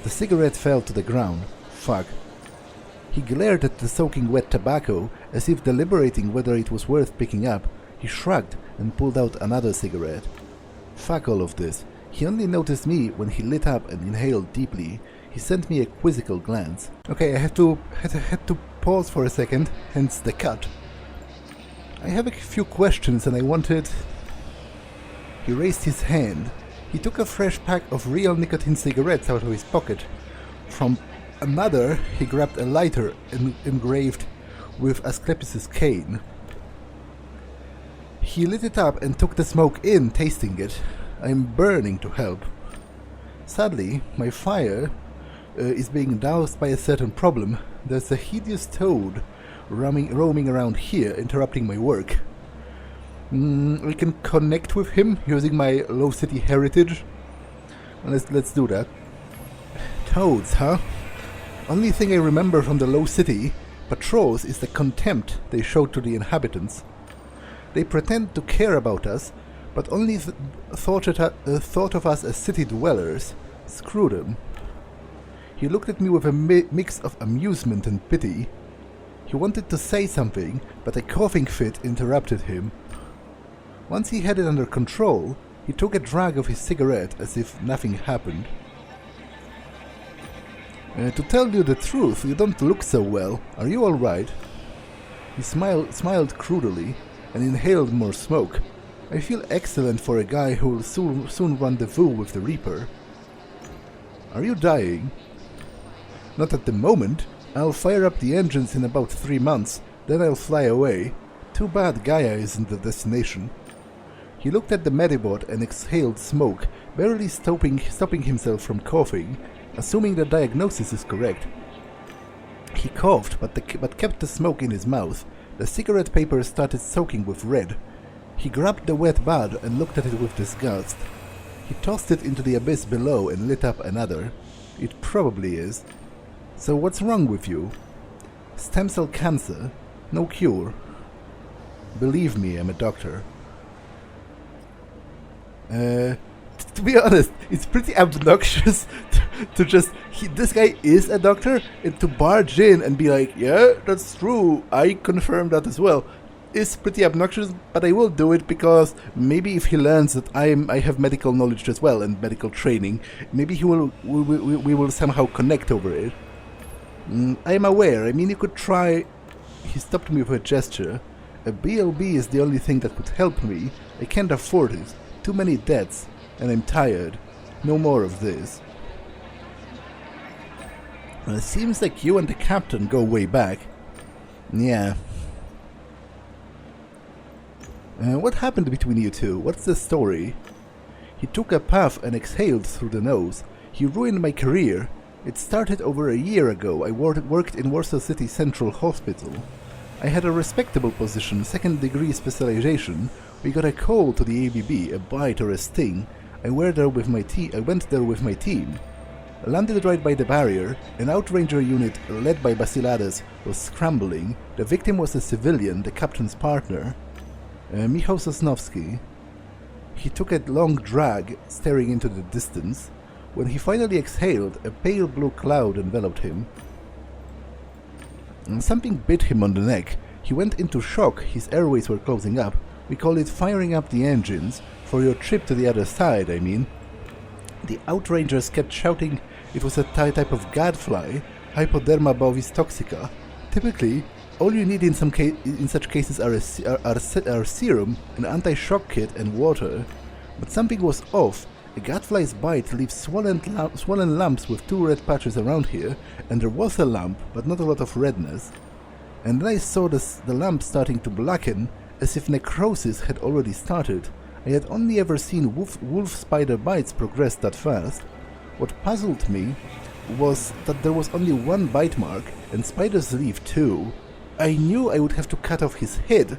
The cigarette fell to the ground. Fuck. He glared at the soaking wet tobacco as if deliberating whether it was worth picking up. He shrugged and pulled out another cigarette. Fuck all of this. He only noticed me when he lit up and inhaled deeply. He sent me a quizzical glance. Okay, I had to pause for a second, hence the cut. I have a few questions and I wanted... He raised his hand. He took a fresh pack of real nicotine cigarettes out of his pocket. From another, he grabbed a lighter engraved with Asclepius's cane. He lit it up and took the smoke in, tasting it. I am burning to help. Sadly, my fire is being doused by a certain problem. There's a hideous toad roaming around here, interrupting my work. We can connect with him using my low city heritage. Let's do that. Toads, huh? Only thing I remember from the low city patrols is the contempt they showed to the inhabitants. They pretend to care about us, but only thought of us as city dwellers. Screw them. He looked at me with a mix of amusement and pity. He wanted to say something, but a coughing fit interrupted him. Once he had it under control, he took a drag of his cigarette as if nothing happened. To tell you the truth, you don't look so well. Are you alright? He smiled crudely and inhaled more smoke. I feel excellent for a guy who will soon rendezvous with the Reaper. Are you dying? Not at the moment. I'll fire up the engines in about 3 months, then I'll fly away. Too bad Gaia isn't the destination. He looked at the medibot and exhaled smoke, barely stopping himself from coughing, assuming the diagnosis is correct. He coughed, but kept the smoke in his mouth. The cigarette paper started soaking with red. He grabbed the wet bud and looked at it with disgust. He tossed it into the abyss below and lit up another. It probably is. So what's wrong with you? Stem cell cancer. No cure. Believe me, I'm a doctor. To be honest, it's pretty obnoxious to just... this guy is a doctor, and to barge in and be like, yeah, that's true, I confirm that as well, is pretty obnoxious, but I will do it because maybe if he learns that I have medical knowledge as well and medical training, maybe we will somehow connect over it. I am aware, I mean, you could try... He stopped me with a gesture. A BLB is the only thing that could help me. I can't afford it. Too many debts. And I'm tired. No more of this. Well, it seems like you and the captain go way back. Yeah. What happened between you two? What's the story? He took a puff and exhaled through the nose. He ruined my career. It started over a year ago. I worked in Warsaw City Central Hospital. I had a respectable position, 2nd degree specialization. We got a call to the ABB, a bite or a sting. I went there with my team. Landed right by the barrier. An outranger unit led by Basilades was scrambling. The victim was a civilian, the captain's partner, Michał Sosnowski. He took a long drag, staring into the distance. When he finally exhaled, a pale blue cloud enveloped him. Something bit him on the neck. He went into shock, his airways were closing up. We call it firing up the engines. For your trip to the other side, I mean. The outrangers kept shouting it was a type of gadfly, Hypoderma bovis toxica. Typically, all you need in such cases are serum, an anti-shock kit, and water. But something was off. A gadfly's bite leaves swollen lumps with 2 red patches around here, and there was a lump, but not a lot of redness. And then I saw the lump starting to blacken, as if necrosis had already started. I had only ever seen wolf spider bites progress that fast. What puzzled me was that there was only 1 bite mark, and spiders leave too. I knew I would have to cut off his head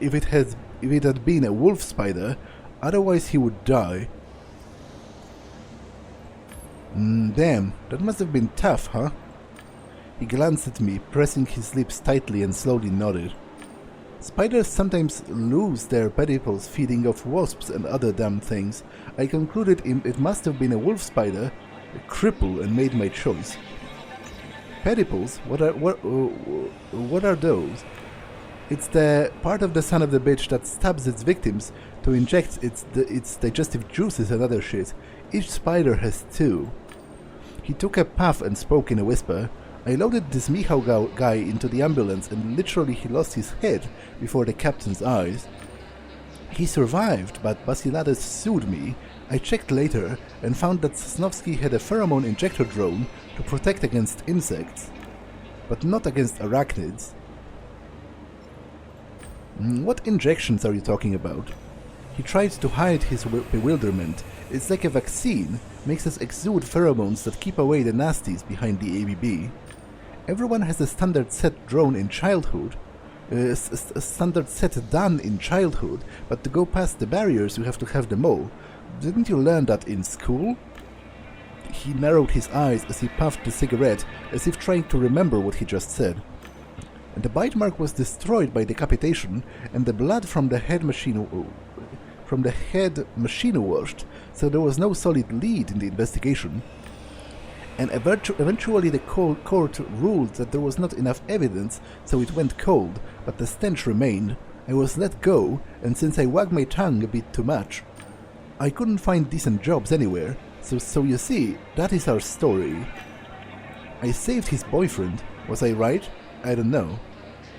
if it had been a wolf spider, otherwise he would die. Damn, that must have been tough, huh? He glanced at me, pressing his lips tightly, and slowly nodded. Spiders sometimes lose their pediples feeding off wasps and other dumb things. I concluded it must have been a wolf spider, a cripple, and made my choice. Pediples? What are those? It's the part of the son of the bitch that stabs its victims to inject its digestive juices and other shit. Each spider has 2. He took a puff and spoke in a whisper. I loaded this Michał guy into the ambulance and literally he lost his head before the captain's eyes. He survived, but Basiladis sued me. I checked later and found that Sosnowski had a pheromone injector drone to protect against insects, but not against arachnids. What injections are you talking about? He tried to hide his bewilderment. It's like a vaccine, makes us exude pheromones that keep away the nasties behind the ABB. Everyone has a standard set drone in childhood, a standard set done in childhood, but to go past the barriers you have to have them all. Didn't you learn that in school? He narrowed his eyes as he puffed the cigarette, as if trying to remember what he just said. The bite mark was destroyed by decapitation, and the blood from the head machine washed, so there was no solid lead in the investigation. And eventually the court ruled that there was not enough evidence, so it went cold, but the stench remained. I was let go, and since I wagged my tongue a bit too much, I couldn't find decent jobs anywhere, so you see, that is our story. I saved his boyfriend, was I right? I don't know.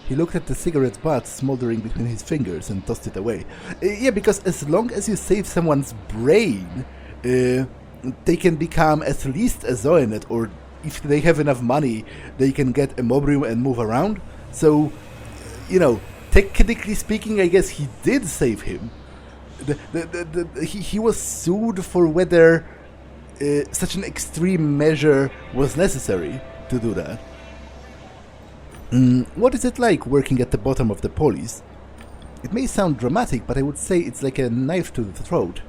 He looked at the cigarette butt smoldering between his fingers and tossed it away. Yeah, because as long as you save someone's brain, they can become at least a Zoenet, or if they have enough money, they can get a Mobrium and move around. So, you know, technically speaking, I guess he did save him. He was sued for whether such an extreme measure was necessary to do that. What is it like working at the bottom of the police? It may sound dramatic, but I would say it's like a knife to the throat.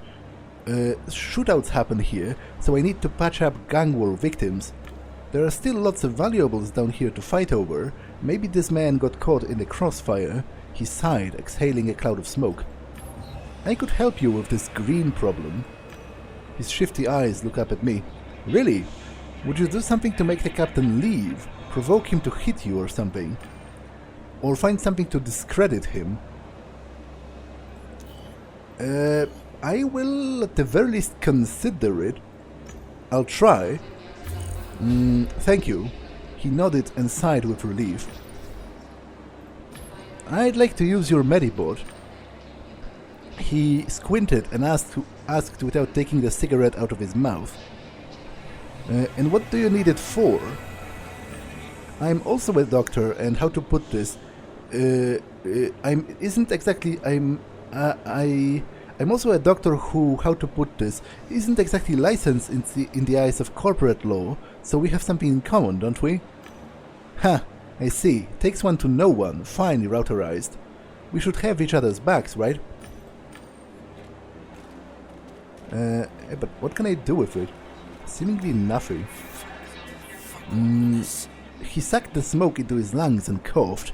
Shootouts happen here, so I need to patch up gang war victims. There are still lots of valuables down here to fight over. Maybe this man got caught in the crossfire. He sighed, exhaling a cloud of smoke. I could help you with this green problem. His shifty eyes look up at me. Really? Would you do something to make the captain leave? Provoke him to hit you or something? Or find something to discredit him? I will at the very least consider it. I'll try. Thank you. He nodded and sighed with relief. I'd like to use your medibot. He squinted and asked without taking the cigarette out of his mouth. And what do you need it for? I'm also a doctor, and how to put this? I'm also a doctor who, how to put this, isn't exactly licensed in the eyes of corporate law, so we have something in common, don't we? Ha, I see. Takes one to know one. Fine, you're authorized. We should have each other's backs, right? But what can I do with it? Seemingly nothing. He sucked the smoke into his lungs and coughed.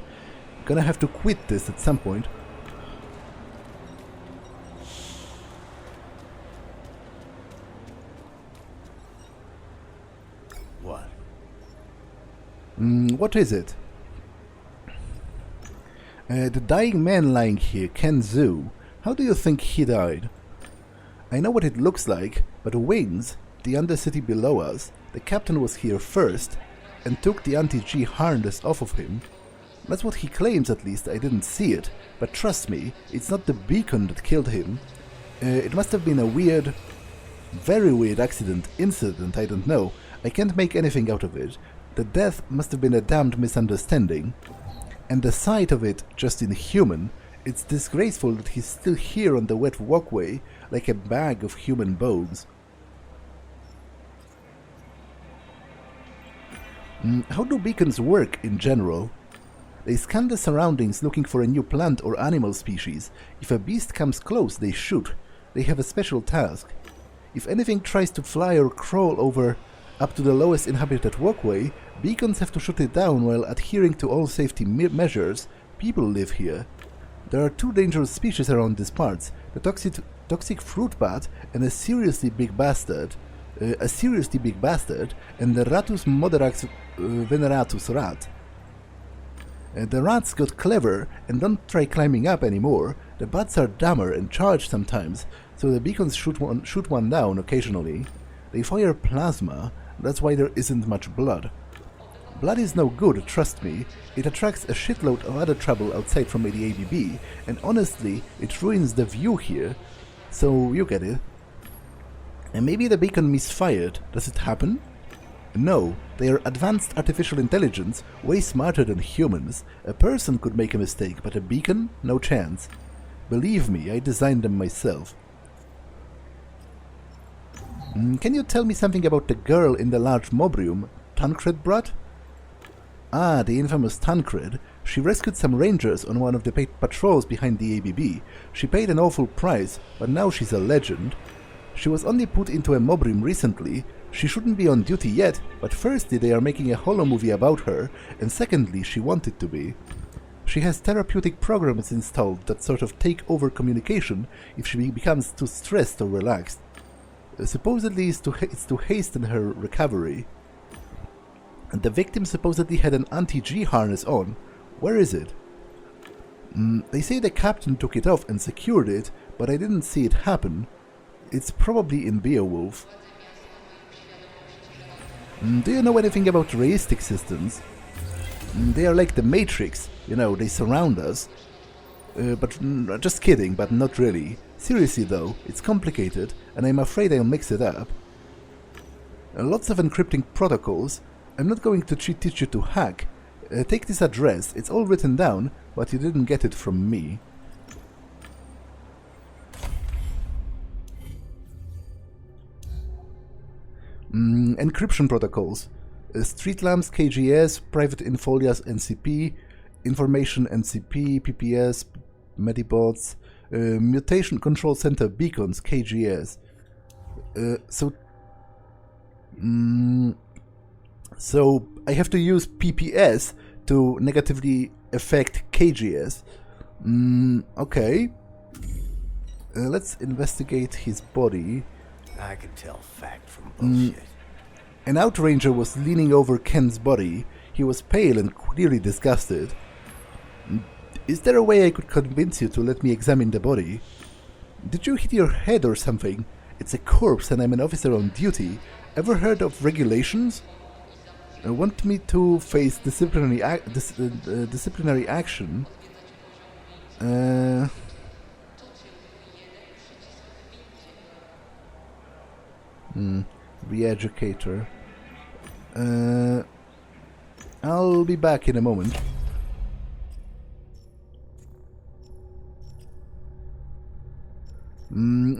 Gonna have to quit this at some point. What? What is it? The dying man lying here, Ken Zhu. How do you think he died? I know what it looks like, but Wings, the undercity below us, the captain was here first, and took the anti-G harness off of him. That's what he claims, at least. I didn't see it, but trust me, it's not the beacon that killed him. It must have been a weird, very weird incident, I don't know. I can't make anything out of it. The death must have been a damned misunderstanding. And the sight of it, just inhuman. It's disgraceful that he's still here on the wet walkway, like a bag of human bones. How do beacons work in general? They scan the surroundings looking for a new plant or animal species. If a beast comes close, they shoot. They have a special task. If anything tries to fly or crawl over up to the lowest inhabited walkway, beacons have to shoot it down while adhering to all safety measures. People live here. There are two dangerous species around these parts, the toxic fruit bat and a seriously big bastard, and the Ratus moderax veneratus rat. The rats got clever and don't try climbing up anymore. The bats are dumber and charge sometimes, so the beacons shoot one down occasionally. They fire plasma, That's why there isn't much blood. Blood is no good, trust me. It attracts a shitload of other trouble outside from the ABB, and honestly, it ruins the view here. So, you get it. And maybe the beacon misfired. Does it happen? No, they are advanced artificial intelligence, way smarter than humans. A person could make a mistake, but a beacon? No chance. Believe me, I designed them myself. Can you tell me something about the girl in the large mob room? Tancred brat? Ah, the infamous Tancred. She rescued some rangers on one of the patrols behind the ABB. She paid an awful price, but now she's a legend. She was only put into a mob room recently. She shouldn't be on duty yet, but firstly they are making a holo movie about her, and secondly she wanted to be. She has therapeutic programs installed that sort of take over communication if she becomes too stressed or relaxed. Supposedly it's to hasten her recovery. And the victim supposedly had an anti-G harness on. Where is it? They say the captain took it off and secured it, but I didn't see it happen. It's probably in Beowulf. Do you know anything about realistic systems? They are like the Matrix, you know, they surround us. But just kidding, but not really. Seriously though, it's complicated, and I'm afraid I'll mix it up. Lots of encrypting protocols. I'm not going to teach you to hack. Take this address, it's all written down, but you didn't get it from me. Encryption protocols. Street lamps KGS, private infolias NCP, information NCP, PPS, medibots, mutation control center beacons KGS. So I have to use PPS to negatively affect KGS. Okay. Let's investigate his body. I can tell fact from bullshit. An outranger was leaning over Ken's body. He was pale and clearly disgusted. Is there a way I could convince you to let me examine the body? Did you hit your head or something? It's a corpse and I'm an officer on duty. Ever heard of regulations? Want me to face disciplinary action? Re-educator. I'll be back in a moment.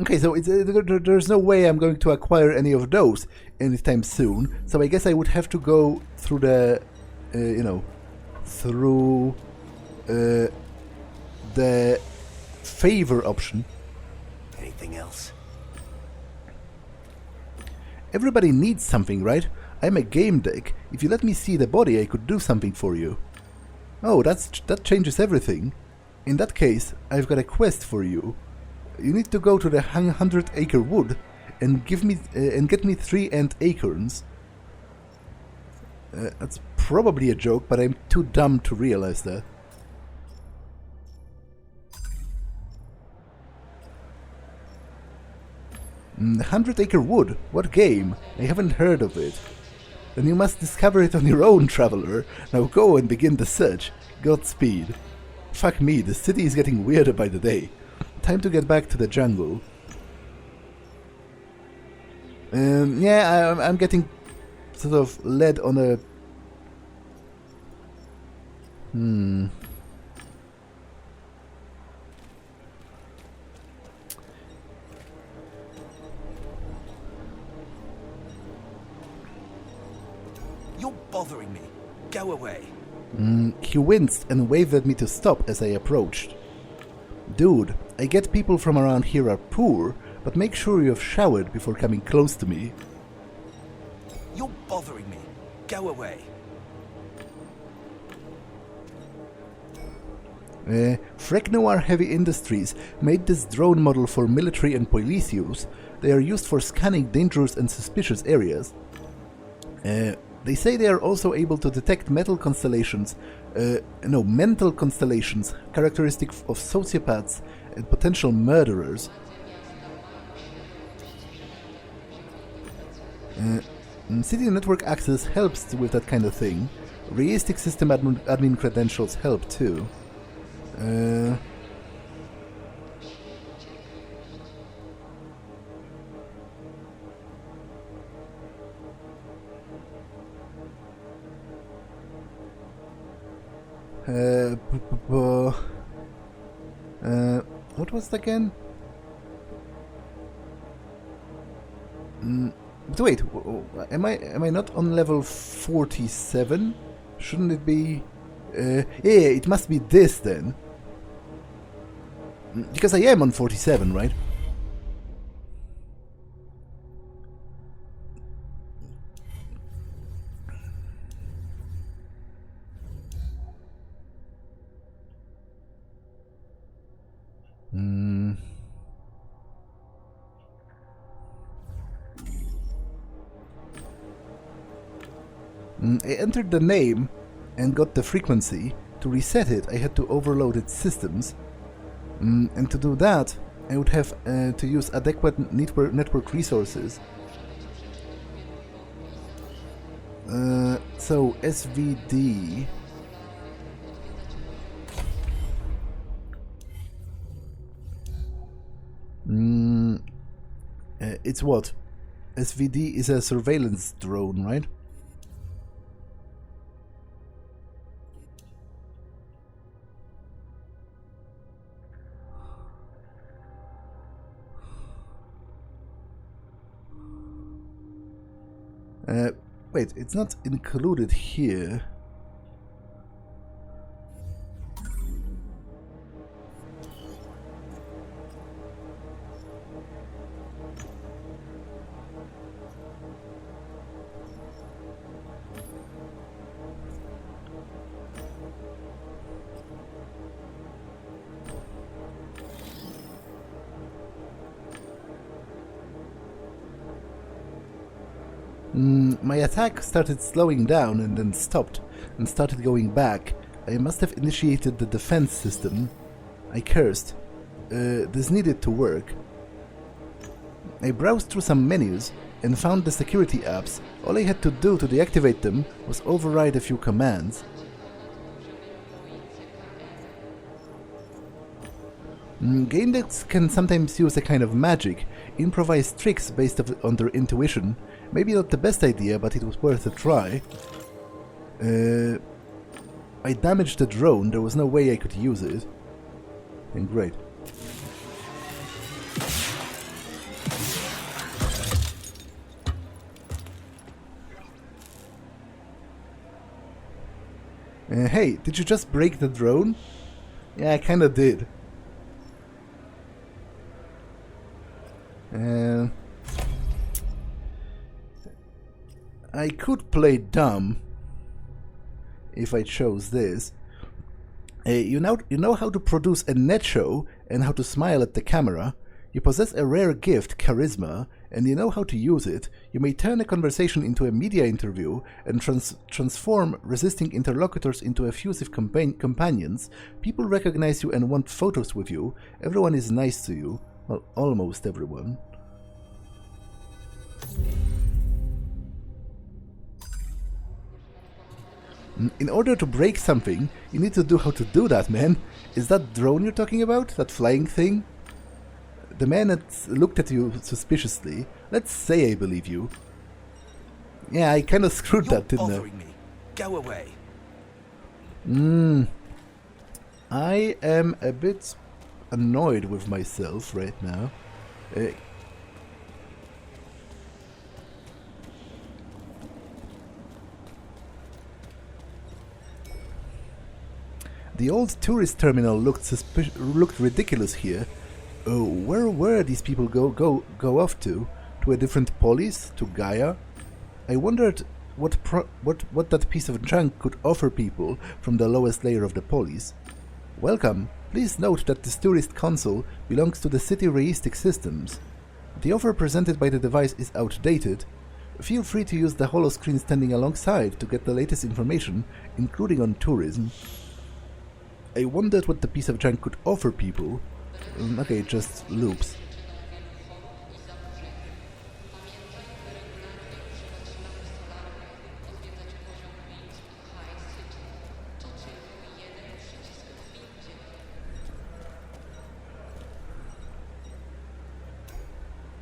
Okay, so there's no way I'm going to acquire any of those anytime soon. So I guess I would have to go through the, through the favor option. Anything else? Everybody needs something, right? I'm a Gamedec. If you let me see the body, I could do something for you. Oh, that changes everything. In that case, I've got a quest for you. You need to go to the 100-acre wood and get me 3 ant acorns. That's probably a joke, but I'm too dumb to realize that. The 100-acre wood? What game? I haven't heard of it. Then you must discover it on your own, traveler. Now go and begin the search. Godspeed. Fuck me, the city is getting weirder by the day. Time to get back to the jungle. Yeah, I'm getting sort of led on a... You're bothering me. Go away. He winced and waved at me to stop as I approached. Dude, I get people from around here are poor, but make sure you've showered before coming close to me. You're bothering me. Go away. Noir Heavy Industries made this drone model for military and police use. They are used for scanning dangerous and suspicious areas. They say they are also able to detect mental constellations characteristic of sociopaths and potential murderers. City network access helps with that kind of thing. Realistic system admin credentials help too. What was it again? But wait, am I not on level 47? Shouldn't it be? Yeah, it must be this then. Because I am on 47, right? I entered the name and got the frequency. To reset it, I had to overload its systems. And to do that, I would have to use adequate network resources. So, SVD... it's what? SVD is a surveillance drone, right? Wait, it's not included here. My attack started slowing down and then stopped and started going back. I must have initiated the defense system. I cursed. This needed to work. I browsed through some menus and found the security apps. All I had to do to deactivate them was override a few commands. Gamedec can sometimes use a kind of magic, improvise tricks based on their intuition. Maybe not the best idea, but it was worth a try. I damaged the drone, there was no way I could use it. And great. Hey, did you just break the drone? Yeah, I kinda did. I could play dumb if I chose this. You know how to produce a net show and how to smile at the camera. You possess a rare gift, charisma, and you know how to use it. You may turn a conversation into a media interview and transform resisting interlocutors into effusive companions. People recognize you and want photos with you. Everyone is nice to you. Well, almost everyone. In order to break something, you need to know how to do that, man. Is that drone you're talking about? That flying thing? The man looked at you suspiciously. Let's say I believe you. Yeah, I kind of screwed that, didn't I? Me. Go away. I am a bit annoyed with myself right now. The old tourist terminal looked ridiculous here. Where were these people go off to? To a different polis? To Gaia? I wondered what that piece of junk could offer people from the lowest layer of the polis. Welcome. Please note that this tourist console belongs to the city reistic systems. The offer presented by the device is outdated. Feel free to use the holoscreen standing alongside to get the latest information, including on tourism. I wondered what the piece of junk could offer people. Okay, just loops.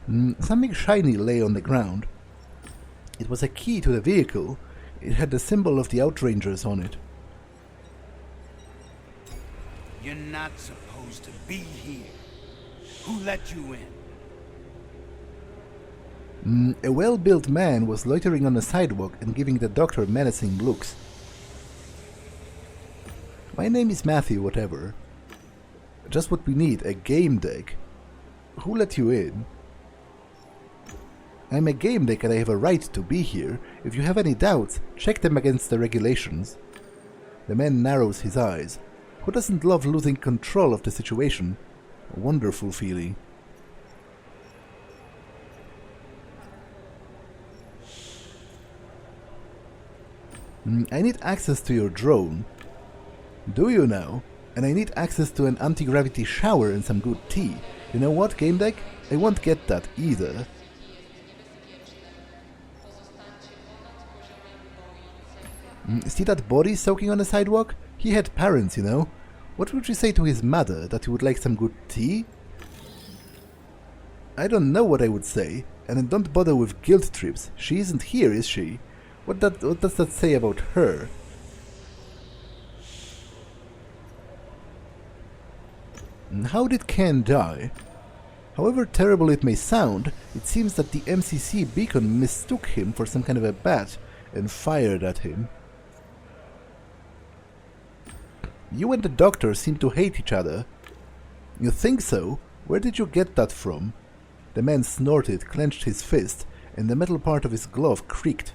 Something shiny lay on the ground. It was a key to the vehicle. It had the symbol of the Outrangers on it. You're not supposed to be here. Who let you in? A well-built man was loitering on the sidewalk and giving the doctor menacing looks. My name is Matthew, whatever. Just what we need, a Gamedec. Who let you in? I'm a Gamedec and I have a right to be here. If you have any doubts, check them against the regulations. The man narrows his eyes. Who doesn't love losing control of the situation? A wonderful feeling. I need access to your drone. Do you now? And I need access to an anti-gravity shower and some good tea. You know what, Gamedec? I won't get that either. See that body soaking on the sidewalk? He had parents, you know. What would you say to his mother? That he would like some good tea? I don't know what I would say, and don't bother with guilt trips. She isn't here, is she? What does that say about her? How did Ken die? However terrible it may sound, it seems that the MCC beacon mistook him for some kind of a bat and fired at him. You and the doctor seem to hate each other. You think so? Where did you get that from? The man snorted, clenched his fist, and the metal part of his glove creaked.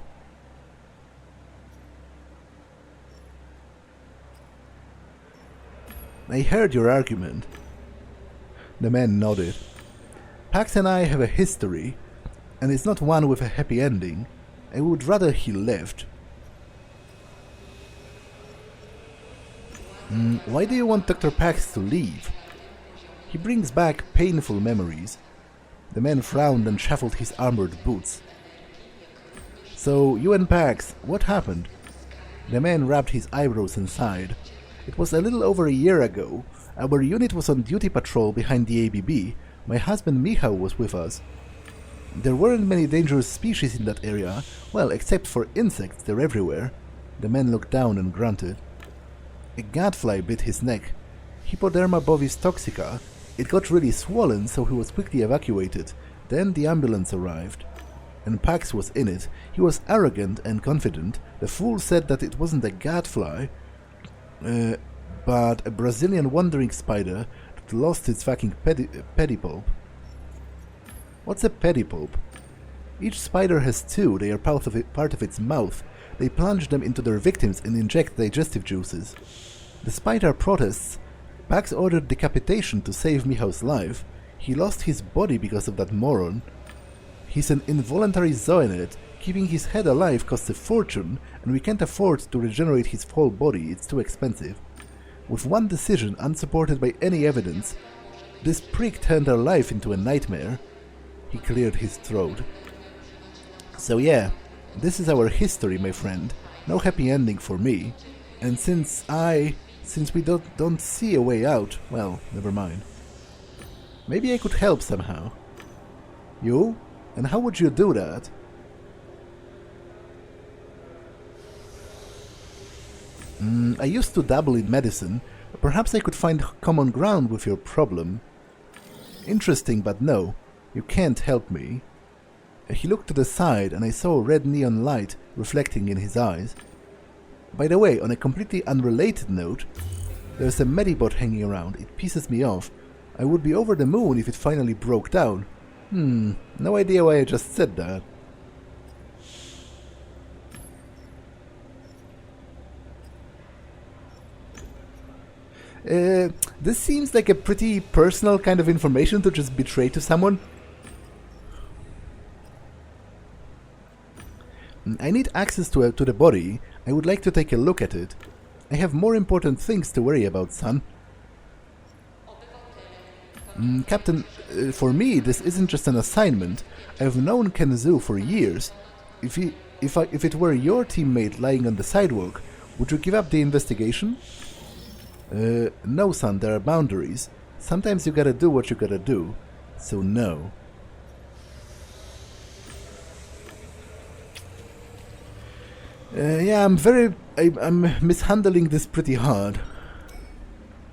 I heard your argument. The man nodded. Pax and I have a history, and it's not one with a happy ending. I would rather he left. Why do you want Dr. Pax to leave? He brings back painful memories. The man frowned and shuffled his armored boots. So, you and Pax, what happened? The man rubbed his eyebrows and sighed. It was a little over a year ago. Our unit was on duty patrol behind the ABB. My husband Michał was with us. There weren't many dangerous species in that area. Well, except for insects, they're everywhere. The man looked down and grunted. A gadfly bit his neck. Hypoderma bovis toxica. It got really swollen, so he was quickly evacuated. Then the ambulance arrived. And Pax was in it. He was arrogant and confident. The fool said that it wasn't a gadfly, but a Brazilian wandering spider that lost its fucking pedipulp. What's a pedipulp? Each spider has two. They are part of its mouth. They plunge them into their victims and inject digestive juices. Despite our protests, Pax ordered decapitation to save Michał's life. He lost his body because of that moron. He's an involuntary zoonoid. Keeping his head alive costs a fortune, and we can't afford to regenerate his whole body, it's too expensive. With one decision, unsupported by any evidence, this prick turned our life into a nightmare. He cleared his throat. So yeah, this is our history, my friend. No happy ending for me. And since we don't see a way out, well, never mind. Maybe I could help somehow. You? And how would you do that? I used to dabble in medicine. Perhaps I could find common ground with your problem. Interesting, but no. You can't help me. He looked to the side and I saw a red neon light reflecting in his eyes. By the way, on a completely unrelated note, there's a medibot hanging around. It pisses me off. I would be over the moon if it finally broke down. No idea why I just said that. This seems like a pretty personal kind of information to just betray to someone. I need access to the body. I would like to take a look at it. I have more important things to worry about, son. Captain, for me, this isn't just an assignment. I've known Kenzu for years. If it were your teammate lying on the sidewalk, would you give up the investigation? No, son, there are boundaries. Sometimes you gotta do what you gotta do. So no. Yeah, I'm mishandling this pretty hard.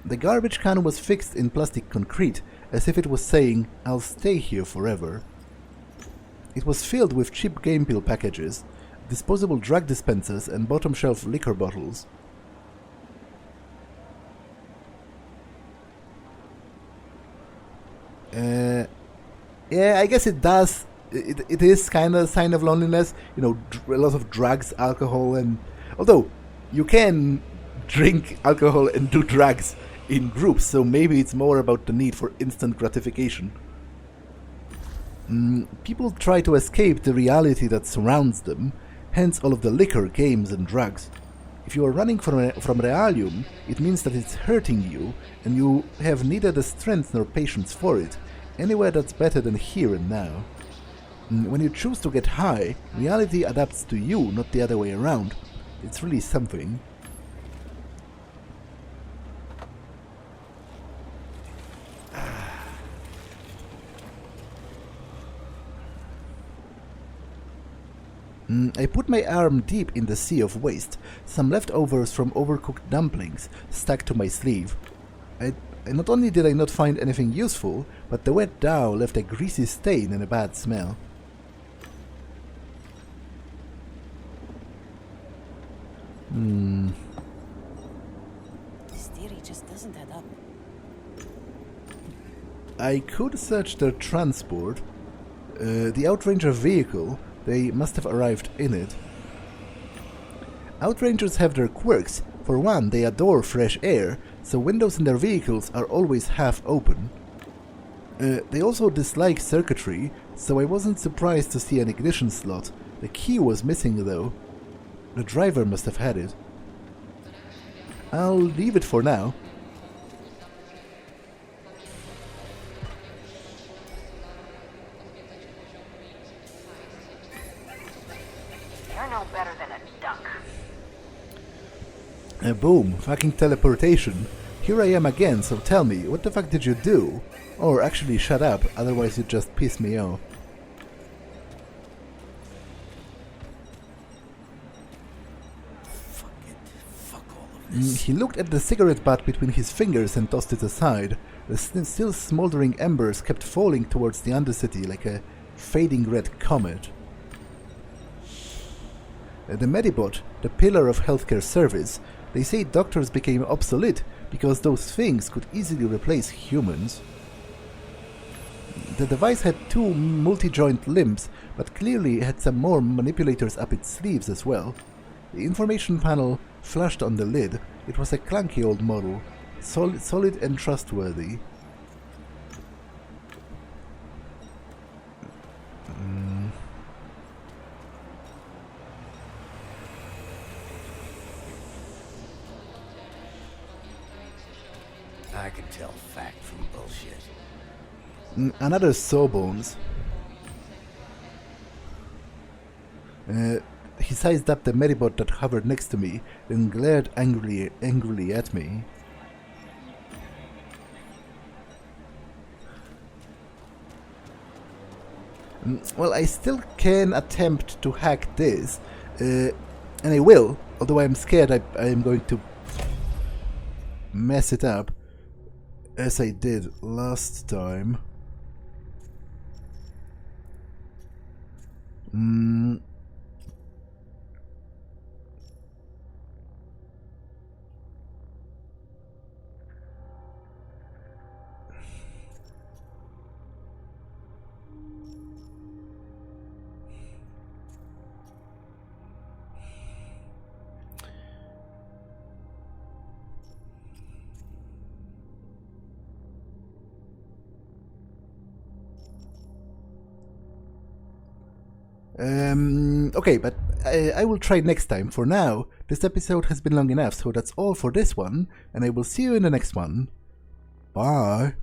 The garbage can was fixed in plastic concrete, as if it was saying, "I'll stay here forever." It was filled with cheap game pill packages, disposable drug dispensers and bottom-shelf liquor bottles. Yeah, I guess it does. It is kind of a sign of loneliness. You know, a lot of drugs, alcohol, and... Although, you can drink alcohol and do drugs in groups, so maybe it's more about the need for instant gratification. People try to escape the reality that surrounds them, hence all of the liquor, games, and drugs. If you are running from realium, it means that it's hurting you, and you have neither the strength nor patience for it. Anywhere that's better than here and now. When you choose to get high, reality adapts to you, not the other way around. It's really something. I put my arm deep in the sea of waste, some leftovers from overcooked dumplings stuck to my sleeve. Not only did I not find anything useful, but the wet dough left a greasy stain and a bad smell. This theory just doesn't add up. I could search their transport. The Outranger vehicle, they must have arrived in it. Outrangers have their quirks. For one, they adore fresh air, so windows in their vehicles are always half open. They also dislike circuitry, so I wasn't surprised to see an ignition slot. The key was missing though. The driver must have had it. I'll leave it for now. You're no better than a duck. Boom, fucking teleportation. Here I am again, so tell me, what the fuck did you do? Or actually shut up, otherwise you just piss me off. Fuck it. Fuck all of this. He looked at the cigarette butt between his fingers and tossed it aside. The still smoldering embers kept falling towards the Undercity like a fading red comet. The medibot, the pillar of healthcare service, they say doctors became obsolete because those things could easily replace humans. The device had 2 multi-joint limbs, but clearly had some more manipulators up its sleeves as well. The information panel flashed on the lid. It was a clunky old model, solid and trustworthy. I can tell fact from bullshit. Another sawbones. He sized up the medibot that hovered next to me, then glared angrily at me. Well, I still can attempt to hack this, and I will, although I'm scared I am going to mess it up, as I did last time. Okay, but I will try next time. For now, this episode has been long enough, so that's all for this one, and I will see you in the next one. Bye!